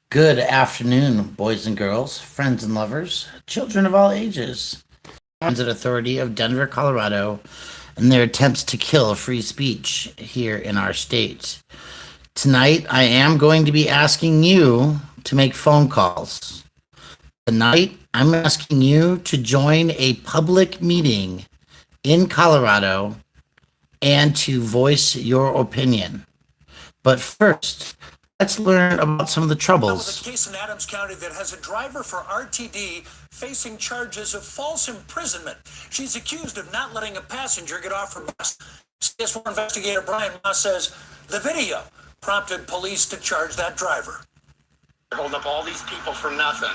Good afternoon, boys and girls, friends and lovers, children of all ages. Transit Authority of Denver, Colorado, and their attempts to kill free speech here in our state. Tonight, I am going to be asking you to make phone calls. Tonight, I'm asking you to join a public meeting in Colorado and to voice your opinion. But first, let's learn about some of the troubles. A case in Adams County that has a driver for RTD facing charges of false imprisonment. She's accused of not letting a passenger get off her bus. CS4 investigator Brian says the video prompted police to charge that driver. Hold up all these people for nothing.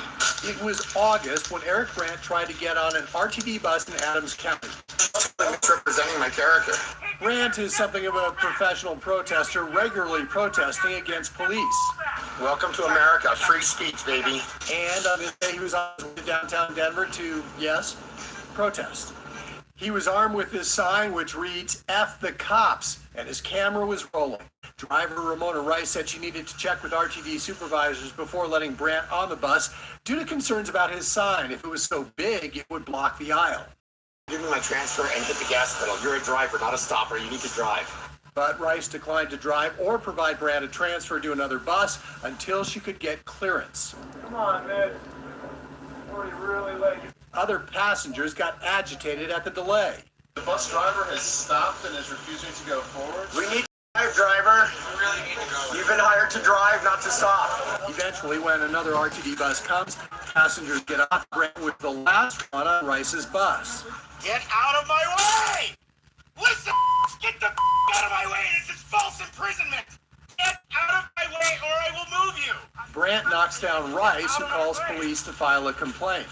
It was August when Eric Brandt tried to get on an RTD bus in Adams County. Misrepresenting my character. Brandt is something of a professional protester, regularly protesting against police. Welcome to America, free speech, baby. And on this day, he was on his way to downtown Denver to, yes, protest. He was armed with this sign which reads, "F the cops," and his camera was rolling. Driver Ramona Rice said she needed to check with RTD supervisors before letting Brandt on the bus due to concerns about his sign. If it was so big, it would block the aisle. Give me my transfer and hit the gas pedal. You're a driver, not a stopper. You need to drive. But Rice declined to drive or provide Brandt a transfer to another bus until she could get clearance. Come on, man. We're really late. Other passengers got agitated at the delay. The bus driver has stopped and is refusing to go forward. We need to drive, driver. We really need to go. You've been hired to drive, not to stop. Eventually, when another RTD bus comes, passengers get off. Brandt was the last one on Rice's bus. Get out of my way! Listen, get the out of my way. This is false imprisonment. Get out of my way or I will move you. Brandt knocks down Rice, who calls police to file a complaint.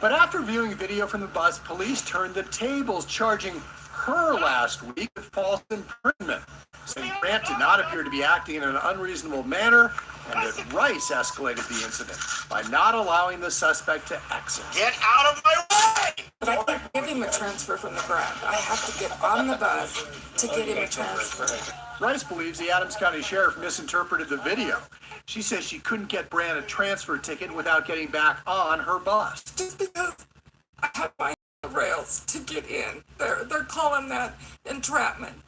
But after viewing video from the bus, police turned the tables, charging her last week with false imprisonment, saying Brandt did not appear to be acting in an unreasonable manner and that Rice escalated the incident by not allowing the suspect to exit. Get out of my way! But I can't give him a transfer from the Brandt. I have to get on the bus to get him a transfer. Rice believes the Adams County Sheriff misinterpreted the video. She says she couldn't get Brandt a transfer ticket without getting back on her bus. Just because I have my rails to get in. They're calling that entrapment.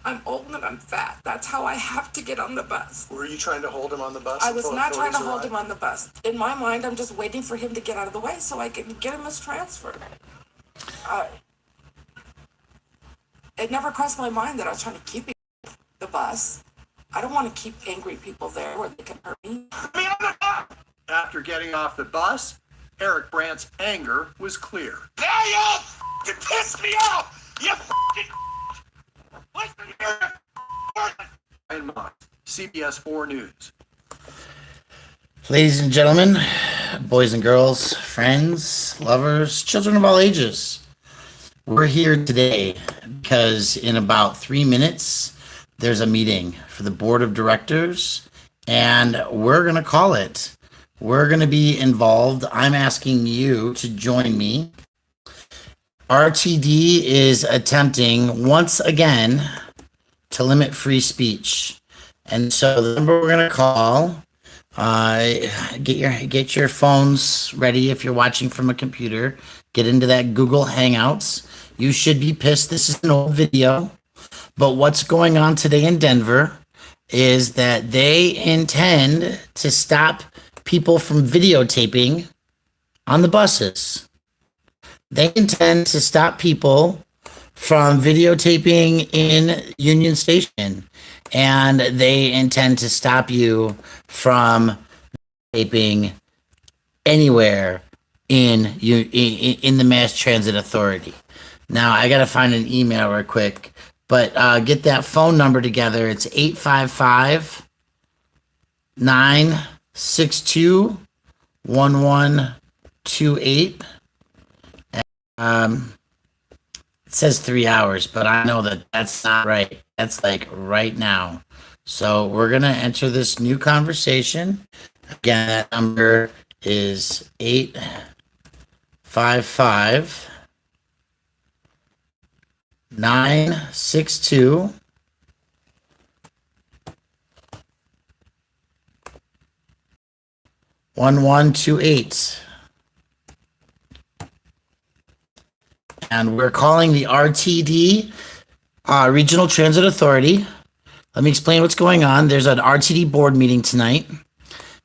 I'm old and I'm fat. That's how I have to get on the bus. Were you trying to hold him on the bus? I was not trying to hold him on the bus. In my mind, I'm just waiting for him to get out of the way so I can get him his transfer. It never crossed my mind that I was trying to keep him on the bus. I don't want to keep angry people there where they can hurt me. After getting off the bus, Eric Brandt's anger was clear. Now y'all f***ing piss me off! You f***ing listen here! Brian Mott, CBS 4 News. Ladies and gentlemen, boys and girls, friends, lovers, children of all ages, we're here today because in about 3 minutes, there's a meeting for the board of directors, and we're going to call it. We're going to be involved. I'm asking you to join me. RTD is attempting once again to limit free speech. And so the number we're going to call, get your phones ready if you're watching from a computer. Get into that Google Hangouts. You should be pissed. This is an old video. But what's going on today in Denver is that they intend to stop people from videotaping on the buses. They intend to stop people from videotaping in Union Station, and they intend to stop you from taping anywhere in the Mass Transit Authority. Now, I got to find an email real quick, but get that phone number together. It's 855-962-1128. It says 3 hours, but I know that that's not right. That's like right now. So we're going to enter this new conversation. Again, that number is 855 962 1128. And we're calling the RTD, Regional Transit Authority. Let me explain what's going on. There's an RTD board meeting tonight.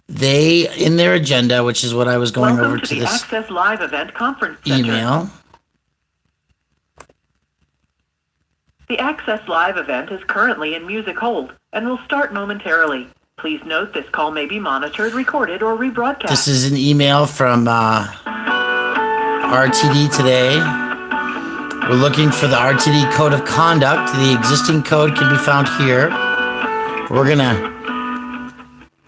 They, in their agenda, which is what I was going over to the this Access Live event conference center. email. The Access Live event is currently in music hold and will start momentarily. Please note this call may be monitored, recorded, or rebroadcast. This is an email from RTD today. We're looking for the RTD Code of Conduct. The existing code can be found here. We're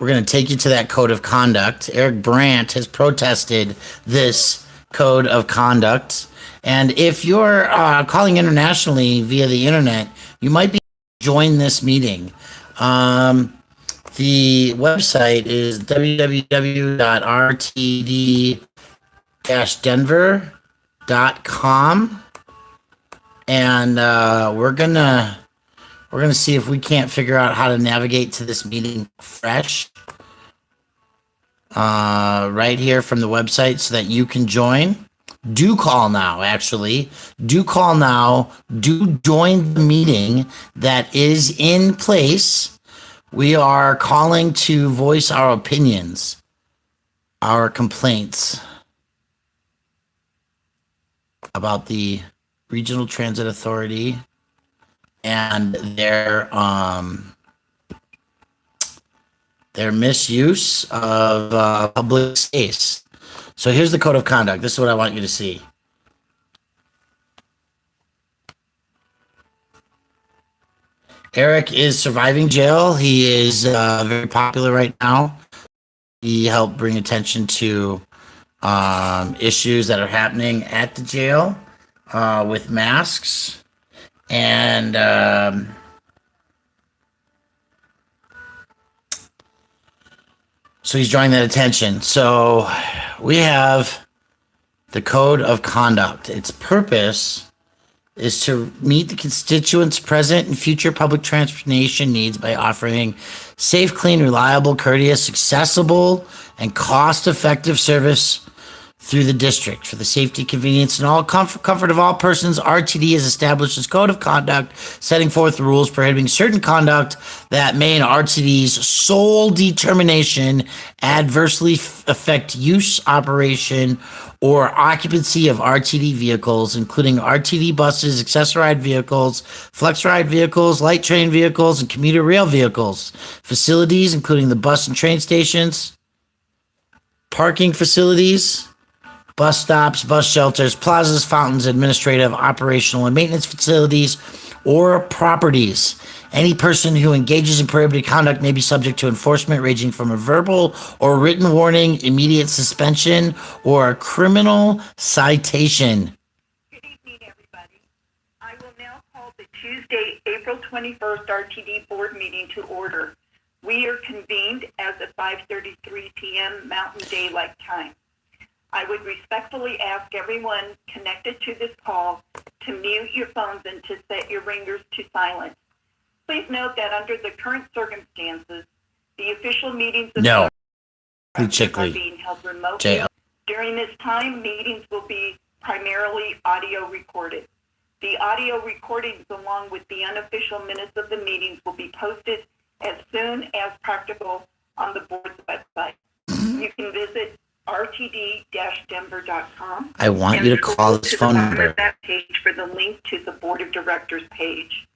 gonna take you to that Code of Conduct. Eric Brandt has protested this Code of Conduct. And if you're calling internationally via the internet, you might be able to join this meeting. The website is www.rtd-denver.com. And we're gonna see if we can't figure out how to navigate to this meeting fresh right here from the website so that you can join. Do call now, actually. Do call now. Do join the meeting that is in place. We are calling to voice our opinions, our complaints about the Regional Transit Authority and their misuse of public space. So here's the Code of Conduct. This is what I want you to see. Eric is surviving jail. He is very popular right now. He helped bring attention to issues that are happening at the jail with masks. And so he's drawing that attention. So we have the Code of Conduct. Its purpose is to meet the constituents' present and future public transportation needs by offering safe, clean, reliable, courteous, accessible, and cost-effective service through the district. For the safety, convenience, and all comfort of all persons, RTD has established its Code of Conduct, setting forth rules prohibiting certain conduct that may, in RTD's sole determination, adversely affect use, operation, or occupancy of RTD vehicles, including RTD buses, accessorized vehicles, flex ride vehicles, light train vehicles, and commuter rail vehicles. Facilities, including the bus and train stations, parking facilities, bus stops, bus shelters, plazas, fountains, administrative, operational, and maintenance facilities, or properties. Any person who engages in prohibited conduct may be subject to enforcement ranging from a verbal or written warning, immediate suspension, or a criminal citation. Good evening, everybody. I will now call the Tuesday, April 21st RTD board meeting to order. We are convened as of 5:33 p.m. Mountain Daylight Time. I would respectfully ask everyone connected to this call to mute your phones and to set your ringers to silent. Please note that under the current circumstances, the official meetings of No. are Chickley. being held remotely. J- During this time, meetings will be primarily audio recorded. The audio recordings, along with the unofficial minutes of the meetings, will be posted as soon as practical on the board's website. You can visit rtd-denver.com. I want you to call this phone number. That page for the link to the board of directors page.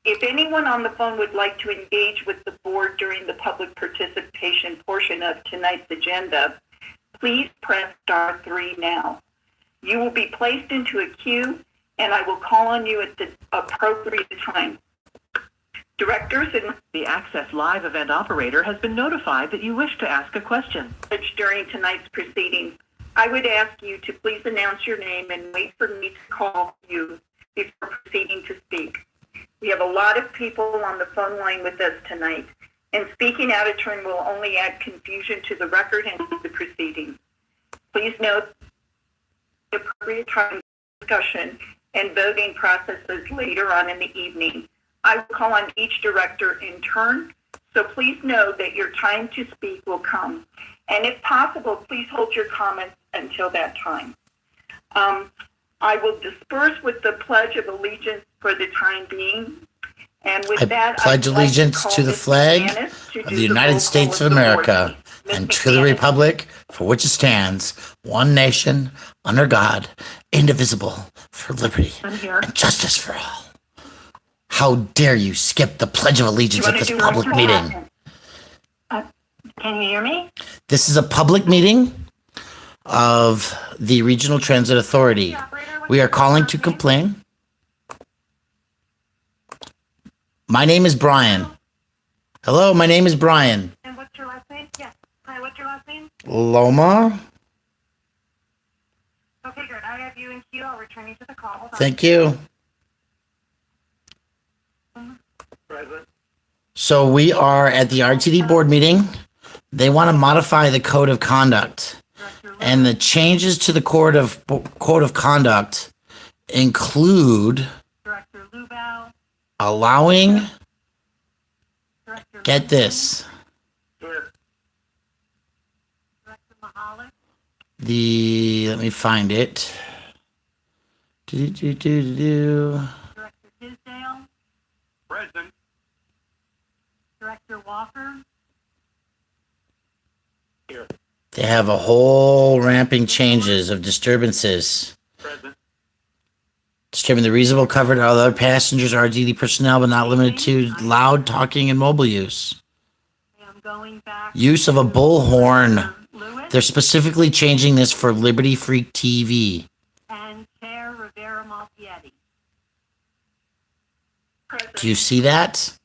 If anyone on the phone would like to engage with the board during the public participation portion of tonight's agenda, please press *3 now. You will be placed into a queue, and I will call on you at the appropriate time. Directors and the Access Live event operator has been notified that you wish to ask a question. During tonight's proceedings, I would ask you to please announce your name and wait for me to call you before proceeding to speak. We have a lot of people on the phone line with us tonight, and speaking out of turn will only add confusion to the record and to the proceedings. Please note the appropriate time discussion and voting processes later on in the evening. I will call on each director in turn, so please know that your time to speak will come. And if possible, please hold your comments until that time. I will disperse with the Pledge of Allegiance for the time being. And with that, pledge allegiance to the flag of the United States of America and to the republic for which it stands, one nation, under God, indivisible, for liberty and justice for all. How dare you skip the Pledge of Allegiance at this public meeting? Can you hear me? This is a public meeting of the Regional Transit Authority. We are calling to complain. My name is Brian. Hello, my name is Brian. And what's your last name? Yes. Hi, what's your last name? Loma. Okay, good. I have you in queue. I'll return you to the call. Hold on. Thank you. Present. So we are at the RTD board meeting. They want to modify the code of conduct. And the changes to the code of conduct include Director Lubau. allowing, Director get this, Here. Director Mahalik. let me find it. Director Tisdale. Present. Director Walker. Here. They have a whole ramping changes of disturbances. Present. Disturbing the reasonable coverage of other passengers, RTD personnel, but not limited to loud talking and mobile use. I'm going back. Use of a bullhorn. Lewis They're specifically changing this for Liberty Freak TV. and Chair Rivera Malfietti. Do you see that?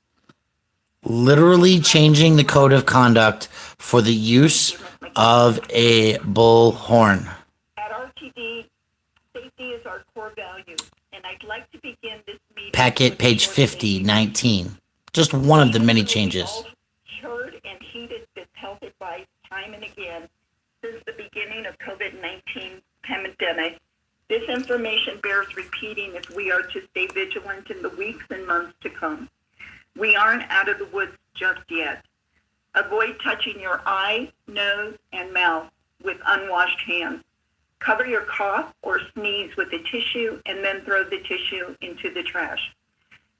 Literally changing the code of conduct for the use of a bullhorn. At RTD, safety is our core value, and I'd like to begin this meeting. Packet with page a short 50, statement. 19. Just one of the many changes. We've all heard and heeded this health advice time and again since the beginning of COVID-19 pandemic. This information bears repeating if we are to stay vigilant in the weeks and months to come. We aren't out of the woods just yet. Avoid touching your eye, nose, and mouth with unwashed hands. Cover your cough or sneeze with a tissue and then throw the tissue into the trash.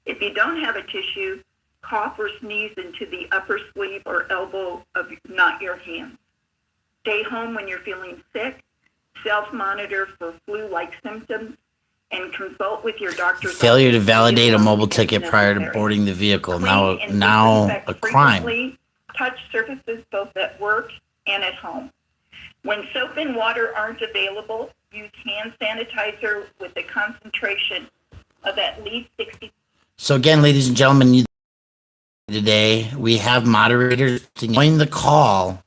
If you don't have a tissue, cough or sneeze into the upper sleeve or elbow of not your hand. Stay home when you're feeling sick. Self-monitor for flu-like symptoms and consult with your doctor's Failure to office validate a if mobile ticket prior to necessary. boarding the vehicle. Clean Now and a disinfect crime. frequently. Touch surfaces both at work and at home. When soap and water aren't available, use hand sanitizer with a concentration of at least 60. So again, ladies and gentlemen, today we have moderators to join the call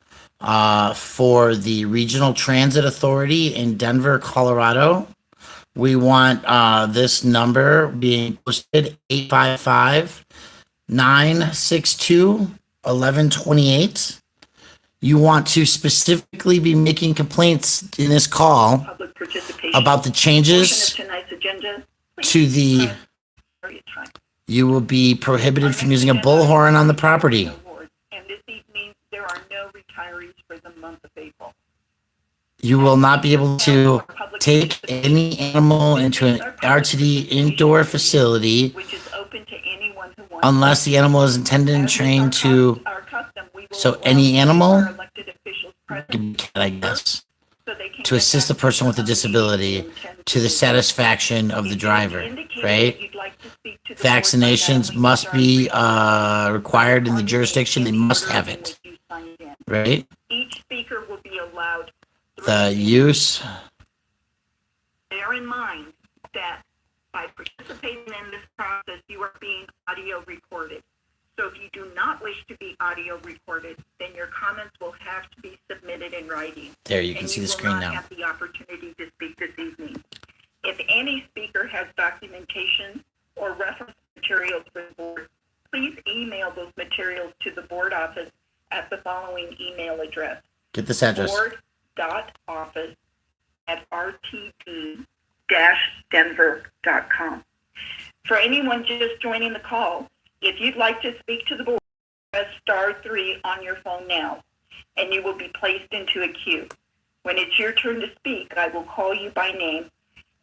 for the Regional Transit Authority in Denver, Colorado. We want this number being posted 855-962-1128. You want to specifically be making complaints in this call Public participation. about the Portion changes of tonight's agenda. Please to the, press your time. you will be prohibited from using a bullhorn on the property. And this evening, there are no retirees for the month of April. You will not be able to take any animal into an RTD indoor facility Which is open to anyone who wants. unless the animal is intended and As is trained to, our custom, we will so allow any animal, our elected officials present I guess, so they can to assist a get person with a back disability to the satisfaction of the driver, right? Vaccinations must be required in the jurisdiction. They must have it, right? Each speaker will be allowed. The use, Bear in mind that by participating in this process, you are being audio recorded. So if you do not wish to be audio recorded, then your comments will have to be submitted in writing. there, you can see the screen And you will now. not have the opportunity to speak this evening. If any speaker has documentation or reference materials for the board, please email those materials materials to the board office at the following email address: Get this address. board.office@rtd-denver.com. For anyone just joining the call, if you'd like to speak to the board, press *3 on your phone now, and you will be placed into a queue. When it's your turn to speak, I will call you by name.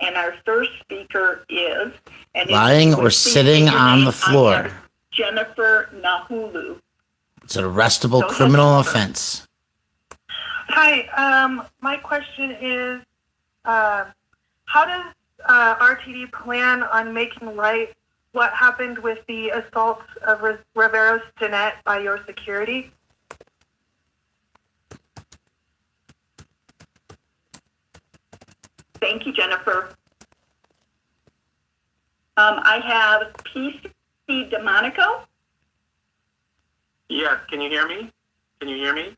And our first speaker is... and Lying or sitting on the floor. Jennifer Nahulu. It's an arrestable criminal offense. Hi, my question is, how does RTD plan on making right what happened with the assault of Rivero Stinnett by your security? Thank you, Jennifer. I have PC DeMonico. Yes, can you hear me? Can you hear me?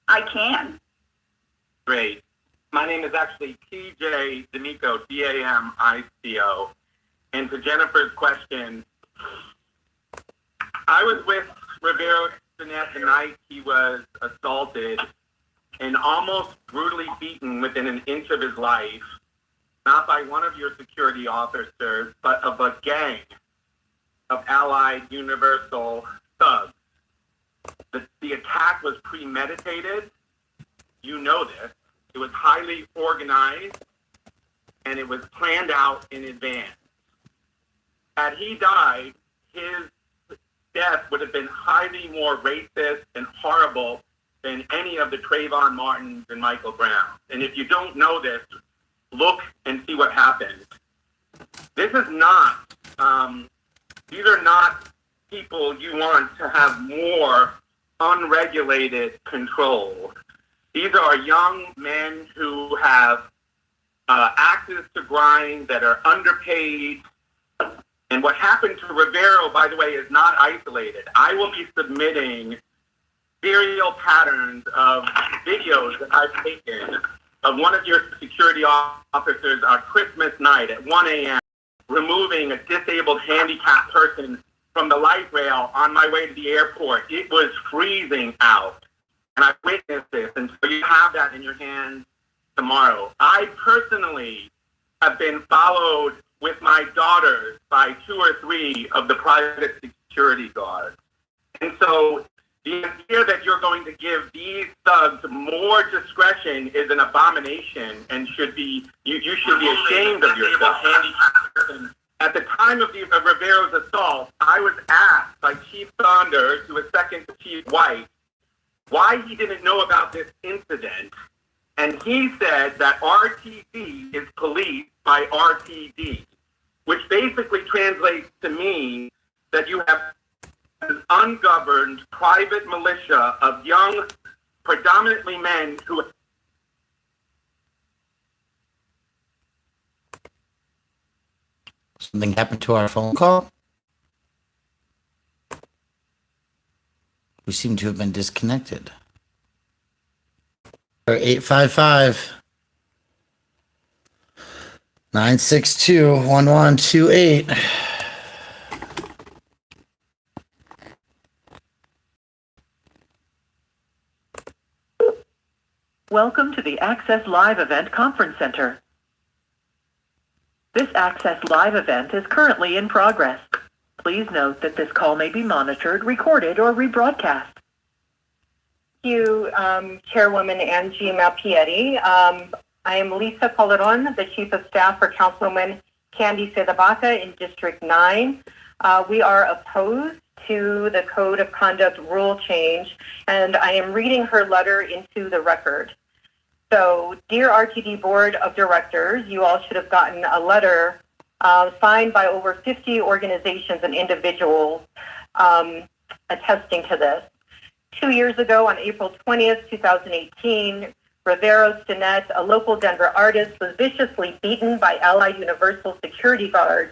I can. Great. My name is actually TJ D'Amico, D-A-M-I-C-O. And to Jennifer's question, I was with Rivero Stinnett the night he was assaulted and almost brutally beaten within an inch of his life, not by one of your security officers, but of a gang of Allied Universal thugs. The attack was premeditated. You know this. It was highly organized, and it was planned out in advance. Had he died, his death would have been highly more racist and horrible than any of the Trayvon Martins and Michael Browns. And if you don't know this, look and see what happened. This is not, these are not people you want to have more unregulated control. These are young men who have axes to grind, that are underpaid. And what happened to Rivero, by the way, is not isolated. I will be submitting serial patterns of videos that I've taken of one of your security officers on Christmas night at 1 a.m. removing a disabled handicapped person from the light rail on my way to the airport. It was freezing out, and I witnessed this, and so you have that in your hands tomorrow. I personally have been followed with my daughters by 2 or 3 of the private security guards. And so the idea that you're going to give these thugs more discretion is an abomination and should be, you should be ashamed of yourself. At the time of Rivero's assault, I was asked by Chief Saunders, who was second to Chief White, why he didn't know about this incident. And he said that RTD is policed by RTD, which basically translates to mean that you have an ungoverned private militia of young, predominantly men who... Something happened to our phone call. We seem to have been disconnected. 855-962-1128. Welcome to the Access Live Event Conference Center. This Access Live event is currently in progress. Please note that this call may be monitored, recorded, or rebroadcast. Thank you, Chairwoman Angie Malpietti. I am Lisa Poleron, the Chief of Staff for Councilwoman Candy Sedabaca in District 9. We are opposed to the Code of Conduct rule change, and I am reading her letter into the record. So, dear RTD Board of Directors, you all should have gotten a letter signed by over 50 organizations and individuals attesting to this. 2 years ago, on April 20th, 2018, Rivero Stinnett, a local Denver artist, was viciously beaten by Allied Universal security guards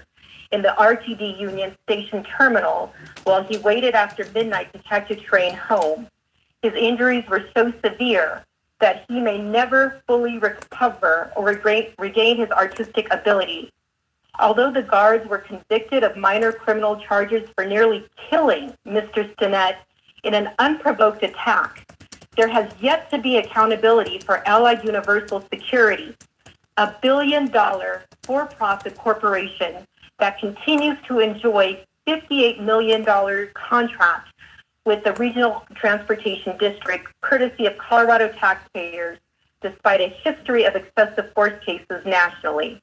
in the RTD Union Station terminal while he waited after midnight to catch a train home. His injuries were so severe that he may never fully recover or regain his artistic ability. Although the guards were convicted of minor criminal charges for nearly killing Mr. Stinnett in an unprovoked attack, there has yet to be accountability for Allied Universal Security, a $1 billion for-profit corporation that continues to enjoy $58 million contract with the Regional Transportation District, courtesy of Colorado taxpayers, despite a history of excessive force cases nationally.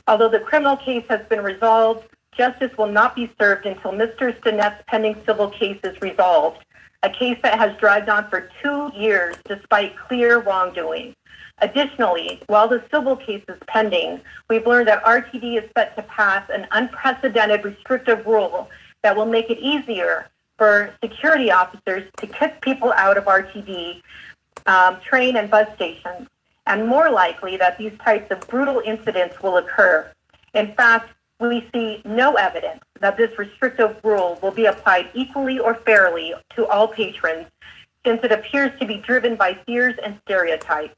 Although the criminal case has been resolved, justice will not be served until Mr. Stinnett's pending civil case is resolved, a case that has dragged on for 2 years despite clear wrongdoing. Additionally, while the civil case is pending, we've learned that RTD is set to pass an unprecedented restrictive rule that will make it easier for security officers to kick people out of RTD, train and bus stations, and more likely that these types of brutal incidents will occur. In fact, we see no evidence that this restrictive rule will be applied equally or fairly to all patrons, since it appears to be driven by fears and stereotypes.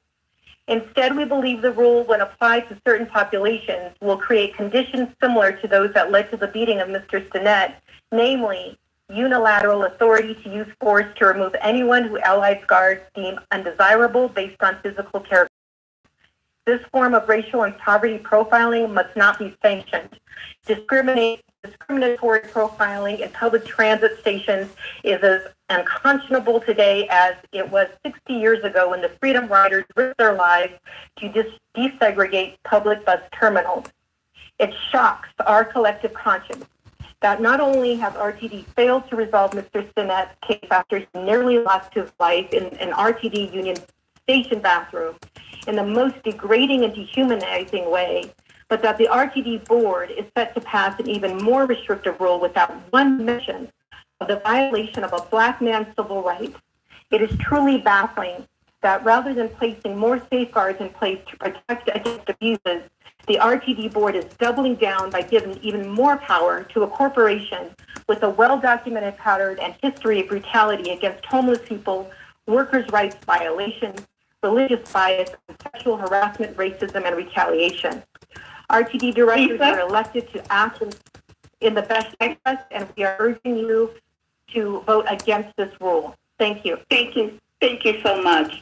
Instead, we believe the rule, when applied to certain populations, will create conditions similar to those that led to the beating of Mr. Stinnett, namely unilateral authority to use force to remove anyone who Allied guards deem undesirable based on physical character. This form of racial and poverty profiling must not be sanctioned. Discriminatory profiling in public transit stations is as unconscionable today as it was 60 years ago when the Freedom Riders risked their lives to desegregate public bus terminals. It shocks our collective conscience that not only has RTD failed to resolve Mr. Stinnett's case after he nearly lost his life in an RTD Union Station bathroom in the most degrading and dehumanizing way, but that the RTD board is set to pass an even more restrictive rule without one mention of the violation of a Black man's civil rights. It is truly baffling that rather than placing more safeguards in place to protect against abuses, the RTD board is doubling down by giving even more power to a corporation with a well-documented pattern and history of brutality against homeless people, workers' rights violations, religious bias, sexual harassment, racism, and retaliation. RTD directors are elected to act in the best interest, and we are urging you to vote against this rule. Thank you. Thank you. Thank you so much.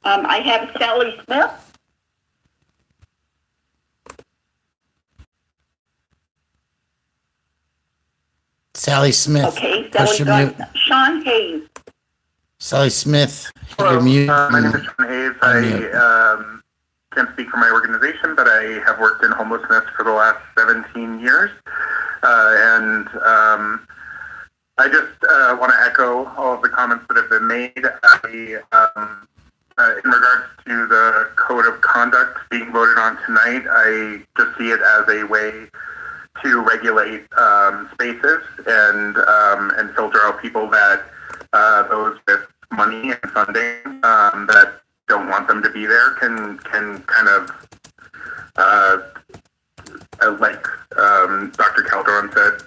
I have Sally Smith. Sally Smith. Okay, push Sally your mute. Sean Hayes. Sally Smith, hit Hello, your mute. my name is Sean Hayes. Unmute. I can't speak for my organization, but I have worked in homelessness for the last 17 years. I just want to echo all of the comments that have been made. In regards to the code of conduct being voted on tonight, I just see it as a way to regulate spaces and filter out people that those with money and funding that don't want them to be there can kind of like Dr. Calderon said,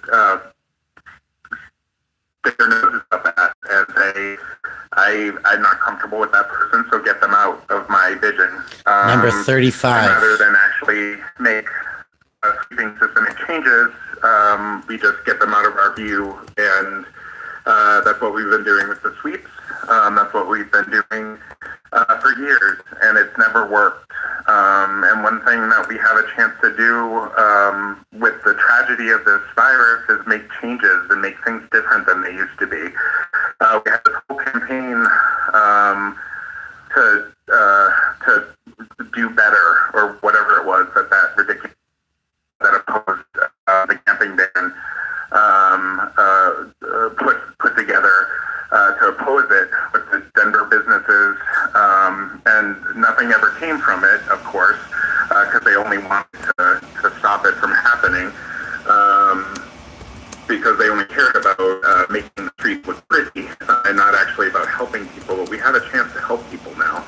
stick their noses up at and say, I'm not comfortable with that person, so get them out of my vision. Number 35. Rather than actually make sweeping systemic changes, we just get them out of our view, and that's what we've been doing with the sweeps. That's what we've been doing for years, and it's never worked. And one thing that we have a chance to do with the tragedy of this virus is make changes and make things different than they used to be. We had this whole campaign to do better, or whatever it was that ridiculous that opposed the camping ban put together to oppose it with the Denver businesses, and nothing ever came from it, of course, because they only wanted to stop it from happening, because they only cared about making the streets look pretty and not actually about helping people. But we have a chance to help people now,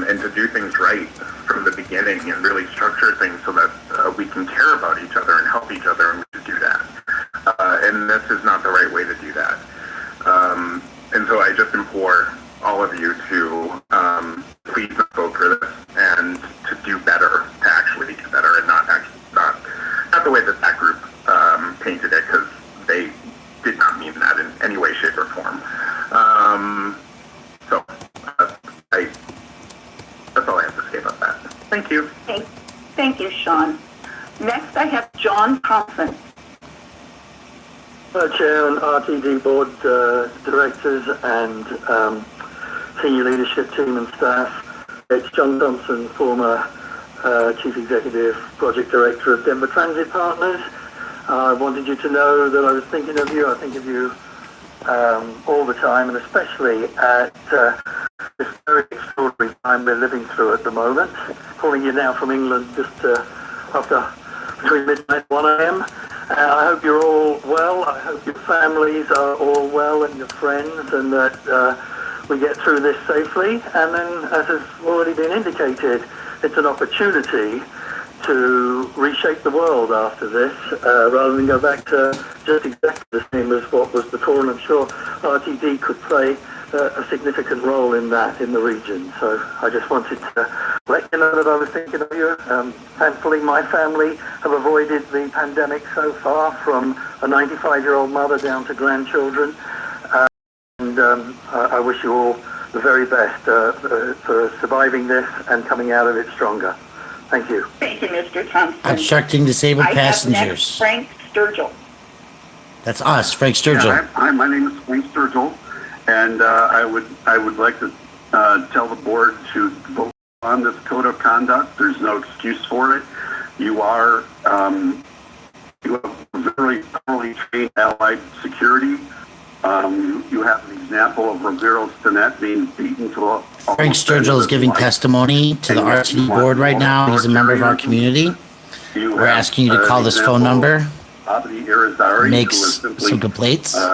and to do things right from the beginning and really structure things so that we can care about each other and help each other, and we should do that. And this is not the right way to do that. And so I just implore all of you to please vote for this and to do better, to actually do better, and not That's all I have to say about that. Thank you. Thank you, Sean. Next, I have John Thompson. Chair and RTD board directors and senior leadership team and staff. It's John Thompson, former Chief Executive Project Director of Denver Transit Partners. I wanted you to know that I was thinking of you. I think of you all the time, and especially at this very extraordinary time we're living through at the moment. Calling you now from England just after between midnight and 1 a.m. I hope you're all well. I hope your families are all well and your friends, and that we get through this safely. And then, as has already been indicated, it's an opportunity to reshape the world after this, rather than go back to just exactly the same as what was before. And I'm sure RTD could play a significant role in that in the region. So I just wanted to let you know that I was thinking of you. Thankfully, my family have avoided the pandemic so far, from a 95-year-old mother down to grandchildren. And I wish you all the very best for surviving this and coming out of it stronger. Thank you. Thank you, Mr. Thompson. Obstructing disabled passengers. I have next Frank Sturgill. That's us, Frank Sturgill. Yeah, hi, my name is Frank Sturgill, and I would like to tell the board to vote on this code of conduct. There's no excuse for it. You have very poorly trained allied security. You have an example of Rivero Stinnett being beaten to a... Frank Sturgill is giving testimony to the RTD board right now. He's a member of our community. We're asking you to call this phone number, make some complaints. With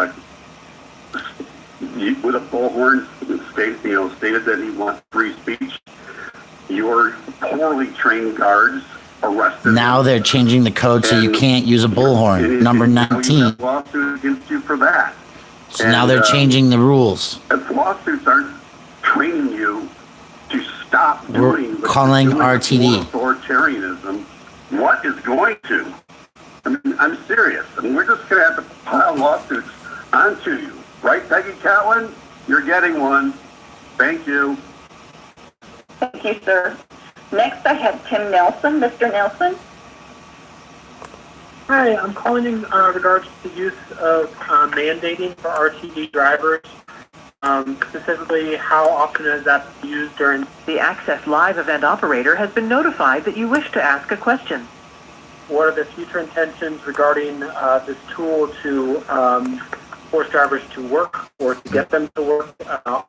a bullhorn, stated that he wants free speech. Your poorly trained guards arrested. Now they're changing the code so you can't use a bullhorn. Number 19. Lawsuit against you for that. So now they're changing the rules. If lawsuits aren't training you to stop doing calling RTD authoritarianism, what is going to? I mean, I'm serious. I mean, we're just going to have to pile lawsuits onto you. Right, Peggy Catlin? You're getting one. Thank you. Thank you, sir. Next, I have Tim Nelson. Mr. Nelson? Hi, I'm calling in regards to the use of mandating for RTD drivers. Specifically, how often is that used during... The Access Live event operator has been notified that you wish to ask a question. What are the future intentions regarding this tool to force drivers to work or to get them to work,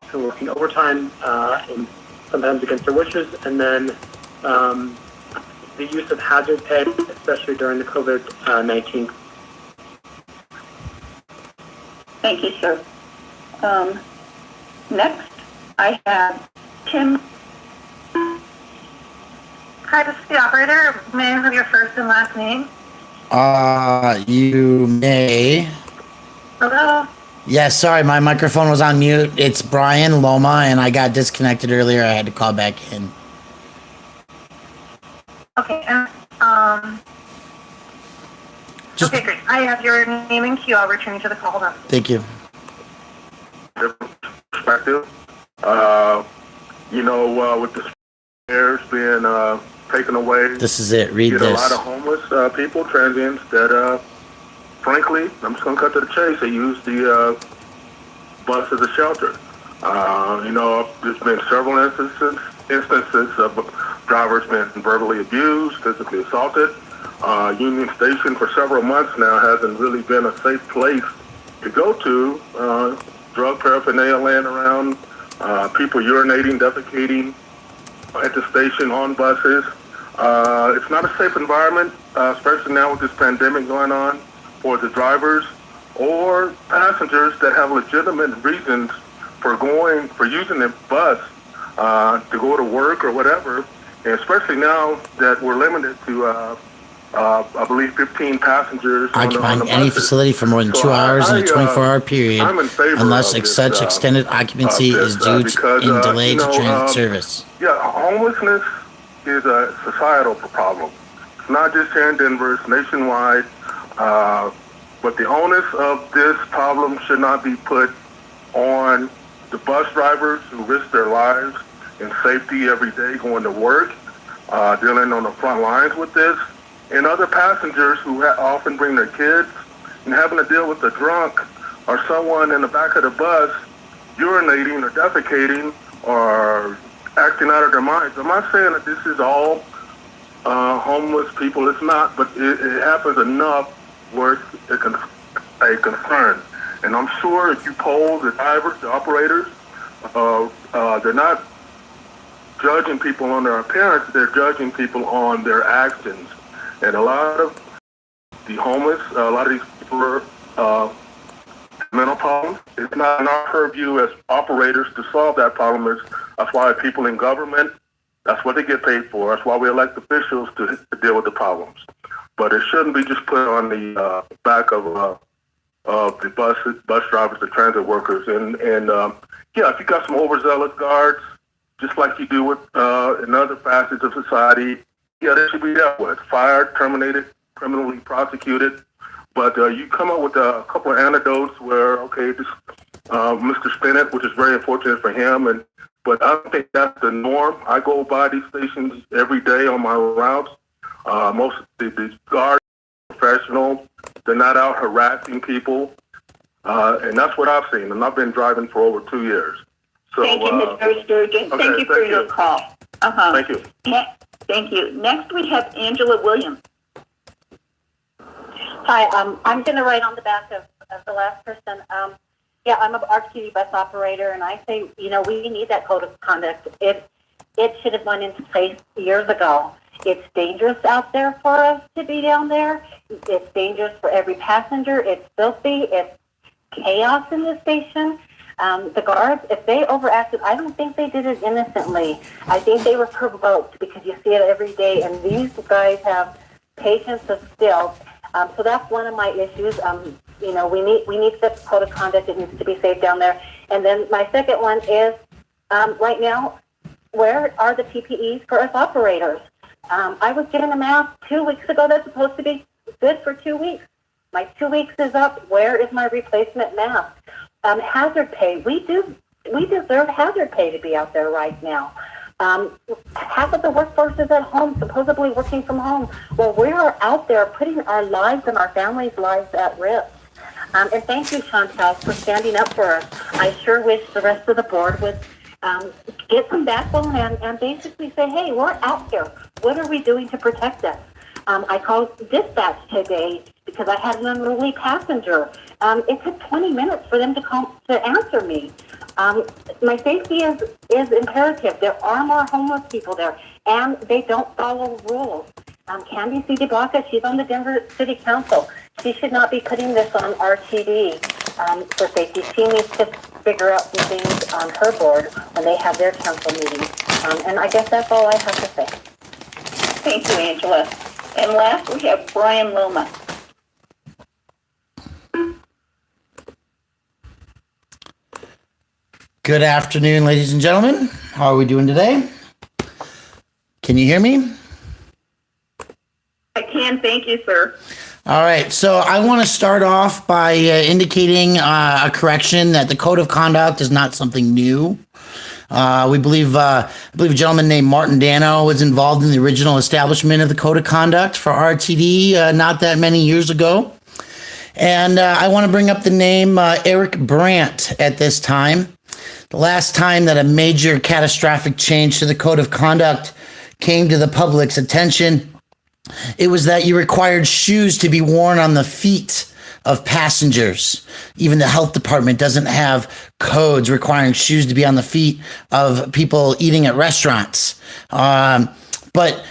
to working overtime and sometimes against their wishes, and then the use of hazard pay, especially during the COVID-19. Thank you, sir. Next, I have Tim. Hi, this is the operator. May I have your first and last name? You may. Hello? Yeah, sorry, my microphone was on mute. It's Brian Loma, and I got disconnected earlier. I had to call back in. Okay, okay, great. I have your name and queue. I'll return you to the call. Hold on. Thank you. Perspective, with the spares being taken away. This is it. Read this. this. A lot of homeless people, transients that, frankly, I'm just going to cut to the chase. They use the bus as a shelter. There's been several instances of drivers being verbally abused, physically assaulted. Union Station for several months now hasn't really been a safe place to go to. Drug paraphernalia laying around, people urinating, defecating at the station, on buses. It's not a safe environment, especially now with this pandemic going on, for the drivers or passengers that have legitimate reasons for using the bus to go to work or whatever. And especially now that we're limited to, I believe, 15 passengers. Occupying any facility for more than 2 hours in a 24-hour period, unless such extended occupancy is due in delay to transit service. Yeah, homelessness is a societal problem. It's not just here in Denver, it's nationwide. But the onus of this problem should not be put on the bus drivers who risk their lives in safety every day going to work, dealing on the front lines with this, and other passengers who often bring their kids and having to deal with a drunk or someone in the back of the bus urinating or defecating or acting out of their minds. I'm not saying that this is all homeless people. It's not, but it happens enough where it's a concern. And I'm sure if you poll the drivers, the operators, they're not judging people on their appearance, they're judging people on their actions. And a lot of the homeless, a lot of these people are mental problems. It's not in our purview as operators to solve that problem. That's why people in government, that's what they get paid for. That's why we elect officials to deal with the problems. But it shouldn't be just put on the back of the bus drivers, the transit workers. And yeah, if you got some overzealous guards, just like you do with in other facets of society, yeah, they should be dealt with. Fired, terminated, criminally prosecuted. But you come up with a couple of anecdotes where, okay, this Mr. Stinnett, which is very unfortunate for him, but I don't think that's the norm. I go by these stations every day on my routes. Most of the guards are professional. They're not out harassing people. And that's what I've seen. And I've been driving for over 2 years. So, thank you, Mr. Sturgeon. Okay, thank you for your call. Thank you. Thank you. Next, we have Angela Williams. Hi, I'm going to write on the back of the last person. Yeah, I'm an RTD bus operator, and I say, we need that code of conduct. It should have went into place years ago. It's dangerous out there for us to be down there. It's dangerous for every passenger. It's filthy. It's chaos in the station. The guards, if they overacted, I don't think they did it innocently. I think they were provoked because you see it every day, and these guys have patience of steel. So that's one of my issues. We need the code of conduct. It needs to be safe down there. And then my second one is, right now, where are the PPEs for us operators? I was given a mask 2 weeks ago that's supposed to be good for 2 weeks. My 2 weeks is up. Where is my replacement mask? Hazard pay. We deserve hazard pay to be out there right now. Half of the workforce is at home, supposedly working from home. Well, we are out there putting our lives and our families' lives at risk. And thank you, Chantal, for standing up for us. I sure wish the rest of the board would get some backbone and basically say, hey, we're out there. What are we doing to protect us? I called dispatch today because I had an unruly passenger. It took 20 minutes for them to answer me. My safety is imperative. There are more homeless people there, and they don't follow rules. Candy C. DeBaca, she's on the Denver City Council. She should not be putting this on RTD for safety. She needs to figure out some things on her board when they have their council meetings. And I guess that's all I have to say. Thank you, Angela. And last, we have Brian Loma. Good afternoon, ladies and gentlemen. How are we doing today? Can you hear me? I can. Thank you, sir. All right. So I want to start off by indicating a correction that the code of conduct is not something new. I believe a gentleman named Martin Dano was involved in the original establishment of the code of conduct for RTD not that many years ago. And I want to bring up the name Eric Brandt at this time. The last time that a major catastrophic change to the code of conduct came to the public's attention, it was that you required shoes to be worn on the feet of passengers. Even the health department doesn't have codes requiring shoes to be on the feet of people eating at restaurants. But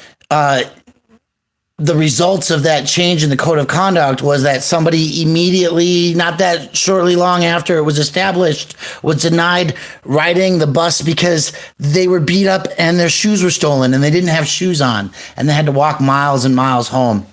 the results of that change in the code of conduct was that somebody immediately, not that shortly long after it was established, was denied riding the bus because they were beat up and their shoes were stolen and they didn't have shoes on and they had to walk miles and miles home.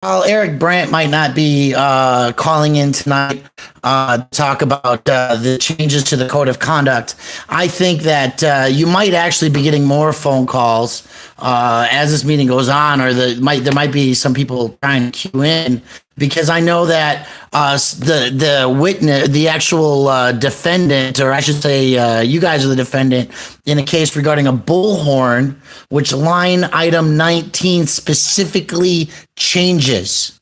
While Eric Brandt might not be calling in tonight to talk about the changes to the code of conduct, I think that you might actually be getting more phone calls as this meeting goes on, or there might be some people trying to queue in because I know that the witness, the actual defendant, or I should say, you guys are the defendant in a case regarding a bullhorn, which line item 19 specifically changes.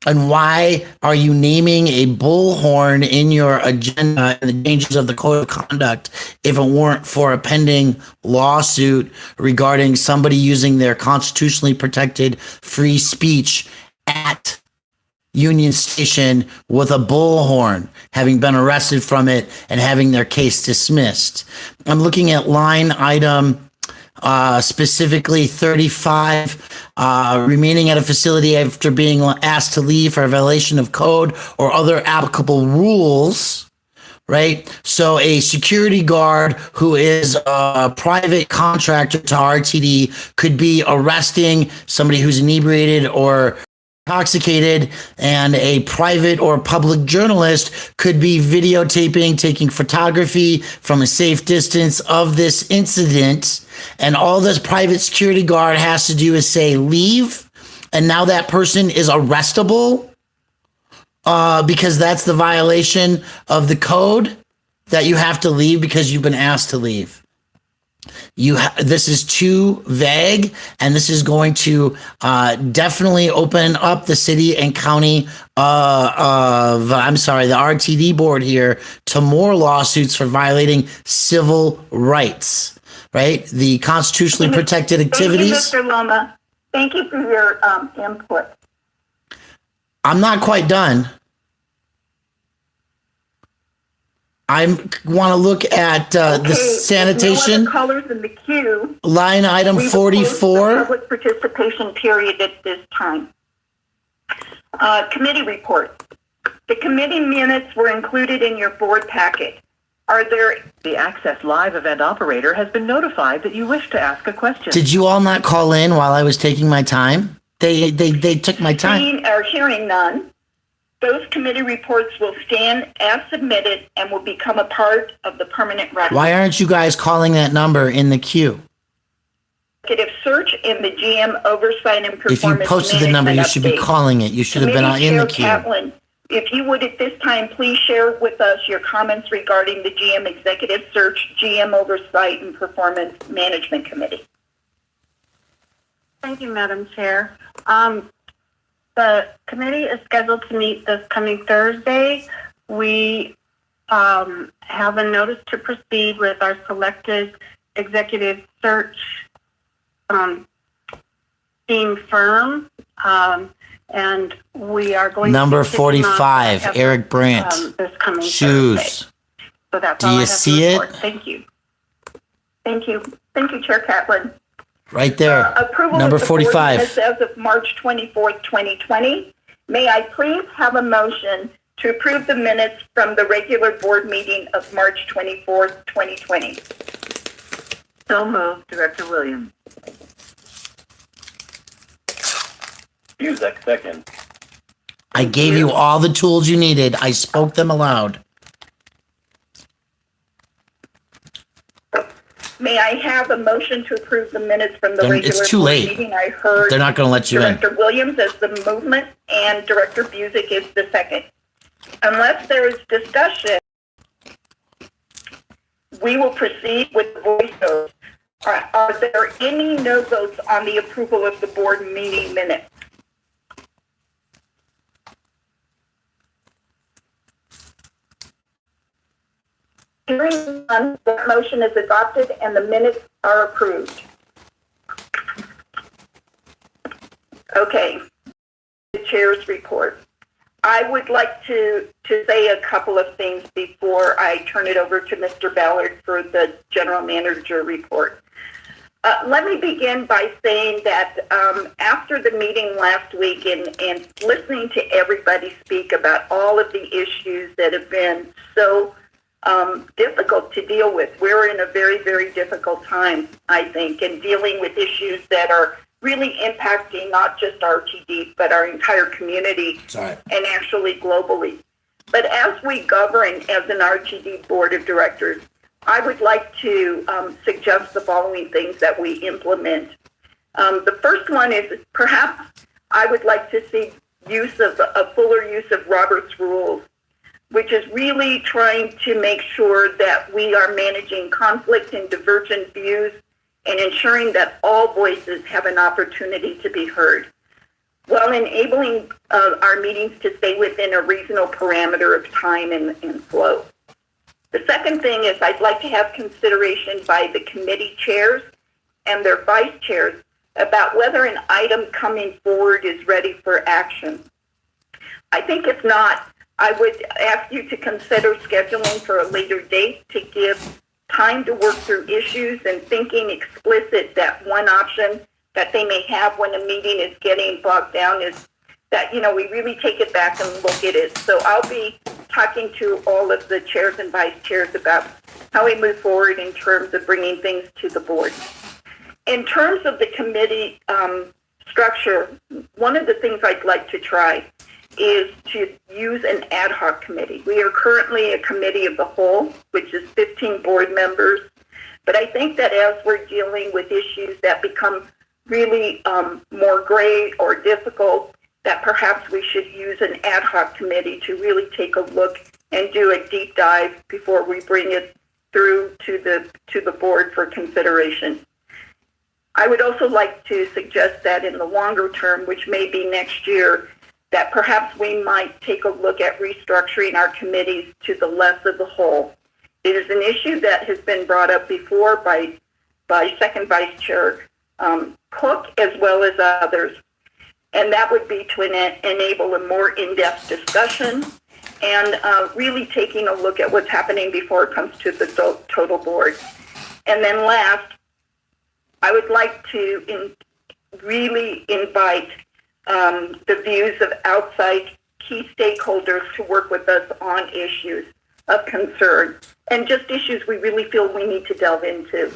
And why are you naming a bullhorn in your agenda and the changes of the code of conduct if it weren't for a pending lawsuit regarding somebody using their constitutionally protected free speech at Union Station with a bullhorn, having been arrested from it and having their case dismissed? I'm looking at line item specifically 35, remaining at a facility after being asked to leave for a violation of code or other applicable rules, right? So a security guard who is a private contractor to RTD could be arresting somebody who's inebriated or intoxicated, and a private or public journalist could be videotaping, taking photography from a safe distance of this incident. And all this private security guard has to do is say, leave. And now that person is arrestable because that's the violation of the code, that you have to leave because you've been asked to leave. This is too vague, and this is going to definitely open up the city and county the RTD board here to more lawsuits for violating civil rights, right? The constitutionally protected activities. Thank you, Mr. Loma. Thank you for your input. I'm not quite done. I want to look at the sanitation. No other colors in the queue. Line item 44. Public participation period at this time. Committee report. The committee minutes were included in your board packet. Are there... The Access Live event operator has been notified that you wish to ask a question. Did you all not call in while I was taking my time? They took my time. Hearing none. Those committee reports will stand as submitted and will become a part of the permanent record. Why aren't you guys calling that number in the queue? Executive search in the GM oversight and performance. If you posted the number, you should be calling it. You should have been in the queue. Catlin, if you would at this time, please share with us your comments regarding the GM executive search, GM oversight and performance management committee. Thank you, Madam Chair. The committee is scheduled to meet this coming Thursday. We have a notice to proceed with our selected executive search team firm, and we are going number to 45, Eric Brandt. This coming Shoes. Thursday. So that's Do all you I have see to it? report. Thank you. Thank you. Thank you, Chair Catlin. Right there. Approval Number of the board 45. minutes as of March 24th, 2020. May I please have a motion to approve the minutes from the regular board meeting of March 24th, 2020? So moved, Director Williams. Buzek, second. I gave you all the tools you needed. I spoke them aloud. May I have a motion to approve the minutes from the regular It's too board late. meeting? I heard They're not going to let you in. Director Williams as the movement and Director Buzek is the second. Unless there is discussion, we will proceed with the voice vote. Are there any no votes on the approval of the board meeting minutes? Hearing none, the motion is adopted and the minutes are approved. Okay, the chair's report. I would like to say a couple of things before I turn it over to Mr. Ballard for the general manager report. Let me begin by saying that after the meeting last week and listening to everybody speak about all of the issues that have been so difficult to deal with, we're in a very, very difficult time, I think, in dealing with issues that are really impacting not just RTD, but our entire community and actually globally. But as we govern as an RTD board of directors, I would like to suggest the following things that we implement. The first one is perhaps I would like to see a fuller use of Robert's rules, which is really trying to make sure that we are managing conflict and divergent views and ensuring that all voices have an opportunity to be heard, while enabling our meetings to stay within a reasonable parameter of time and flow. The second thing is I'd like to have consideration by the committee chairs and their vice chairs about whether an item coming forward is ready for action. I think if not, I would ask you to consider scheduling for a later date to give time to work through issues and thinking explicit that one option that they may have when a meeting is getting bogged down is that, we really take it back and look at it. So I'll be talking to all of the chairs and vice chairs about how we move forward in terms of bringing things to the board. In terms of the committee structure, one of the things I'd like to try is to use an ad hoc committee. We are currently a committee of the whole, which is 15 board members. But I think that as we're dealing with issues that become really more gray or difficult, that perhaps we should use an ad hoc committee to really take a look and do a deep dive before we bring it through to the board for consideration. I would also like to suggest that in the longer term, which may be next year, that perhaps we might take a look at restructuring our committees to the less of the whole. It is an issue that has been brought up before by Second Vice Chair Cook as well as others. And that would be to enable a more in-depth discussion and really taking a look at what's happening before it comes to the total board. And then last, I would like to really invite the views of outside key stakeholders to work with us on issues of concern and just issues we really feel we need to delve into.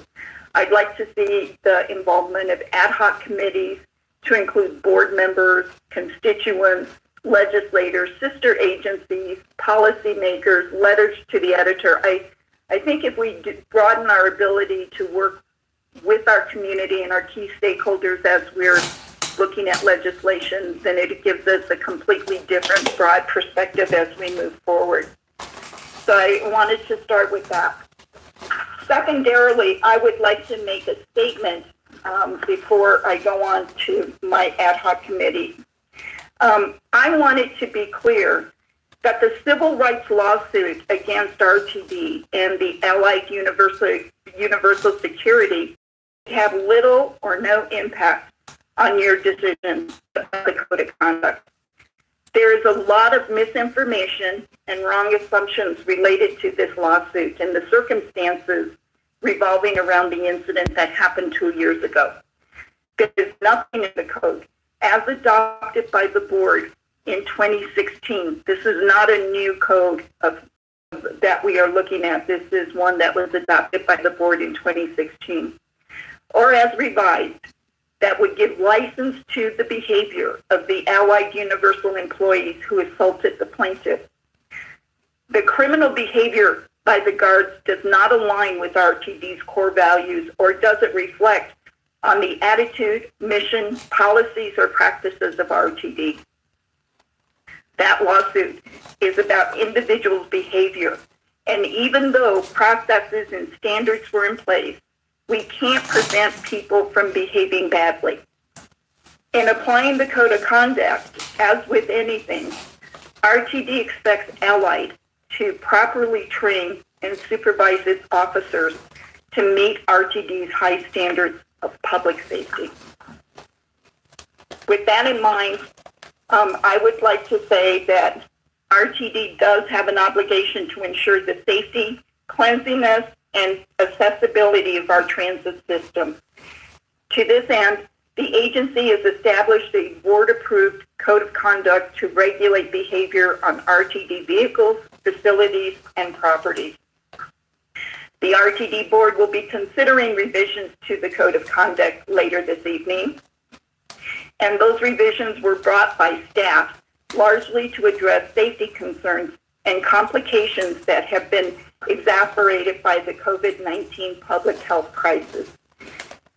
I'd like to see the involvement of ad hoc committees to include board members, constituents, legislators, sister agencies, policymakers, letters to the editor. I think if we broaden our ability to work with our community and our key stakeholders as we're looking at legislation, then it gives us a completely different, broad perspective as we move forward. So I wanted to start with that. Secondarily, I would like to make a statement before I go on to my ad hoc committee. I want it to be clear that the civil rights lawsuit against RTD and the Allied Universal Security have little or no impact on your decision about the code of conduct. There is a lot of misinformation and wrong assumptions related to this lawsuit and the circumstances revolving around the incident that happened 2 years ago. There is nothing in the code as adopted by the board in 2016. This is not a new code that we are looking at. This is one that was adopted by the board in 2016. Or as revised, that would give license to the behavior of the Allied Universal employees who assaulted the plaintiff. The criminal behavior by the guards does not align with RTD's core values or doesn't reflect on the attitude, mission, policies, or practices of RTD. That lawsuit is about individuals' behavior, and even though processes and standards were in place, we can't prevent people from behaving badly. In applying the code of conduct, as with anything, RTD expects Allied to properly train and supervise its officers to meet RTD's high standards of public safety. With that in mind, I would like to say that RTD does have an obligation to ensure the safety, cleanliness, and accessibility of our transit system. To this end, the agency has established a board-approved code of conduct to regulate behavior on RTD vehicles, facilities, and properties. The RTD board will be considering revisions to the code of conduct later this evening, and those revisions were brought by staff largely to address safety concerns and complications that have been exacerbated by the COVID-19 public health crisis.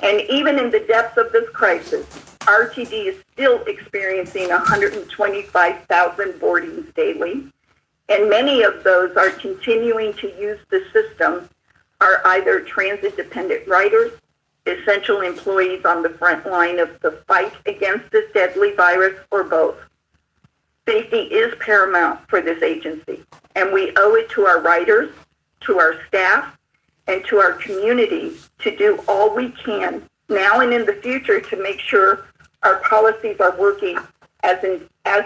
And even in the depths of this crisis, RTD is still experiencing 125,000 boardings daily, and many of those are continuing to use the system are either transit-dependent riders, essential employees on the front line of the fight against this deadly virus, or both. Safety is paramount for this agency, and we owe it to our riders, to our staff, and to our community to do all we can now and in the future to make sure our policies are working as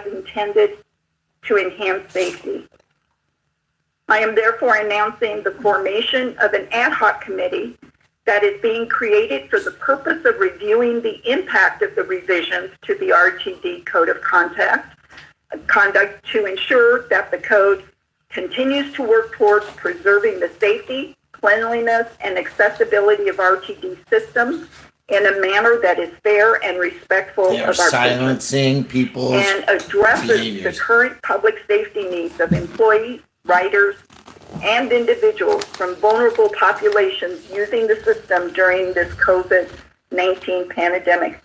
intended to enhance safety. I am therefore announcing the formation of an ad hoc committee that is being created for the purpose of reviewing the impact of the revisions to the RTD Code of Conduct to ensure that the code continues to work towards preserving the safety, cleanliness, and accessibility of RTD systems in a manner that is fair and respectful They are of our silencing people's and addresses behaviors. the current public safety needs of employees, riders, and individuals from vulnerable populations using the system during this COVID-19 pandemic.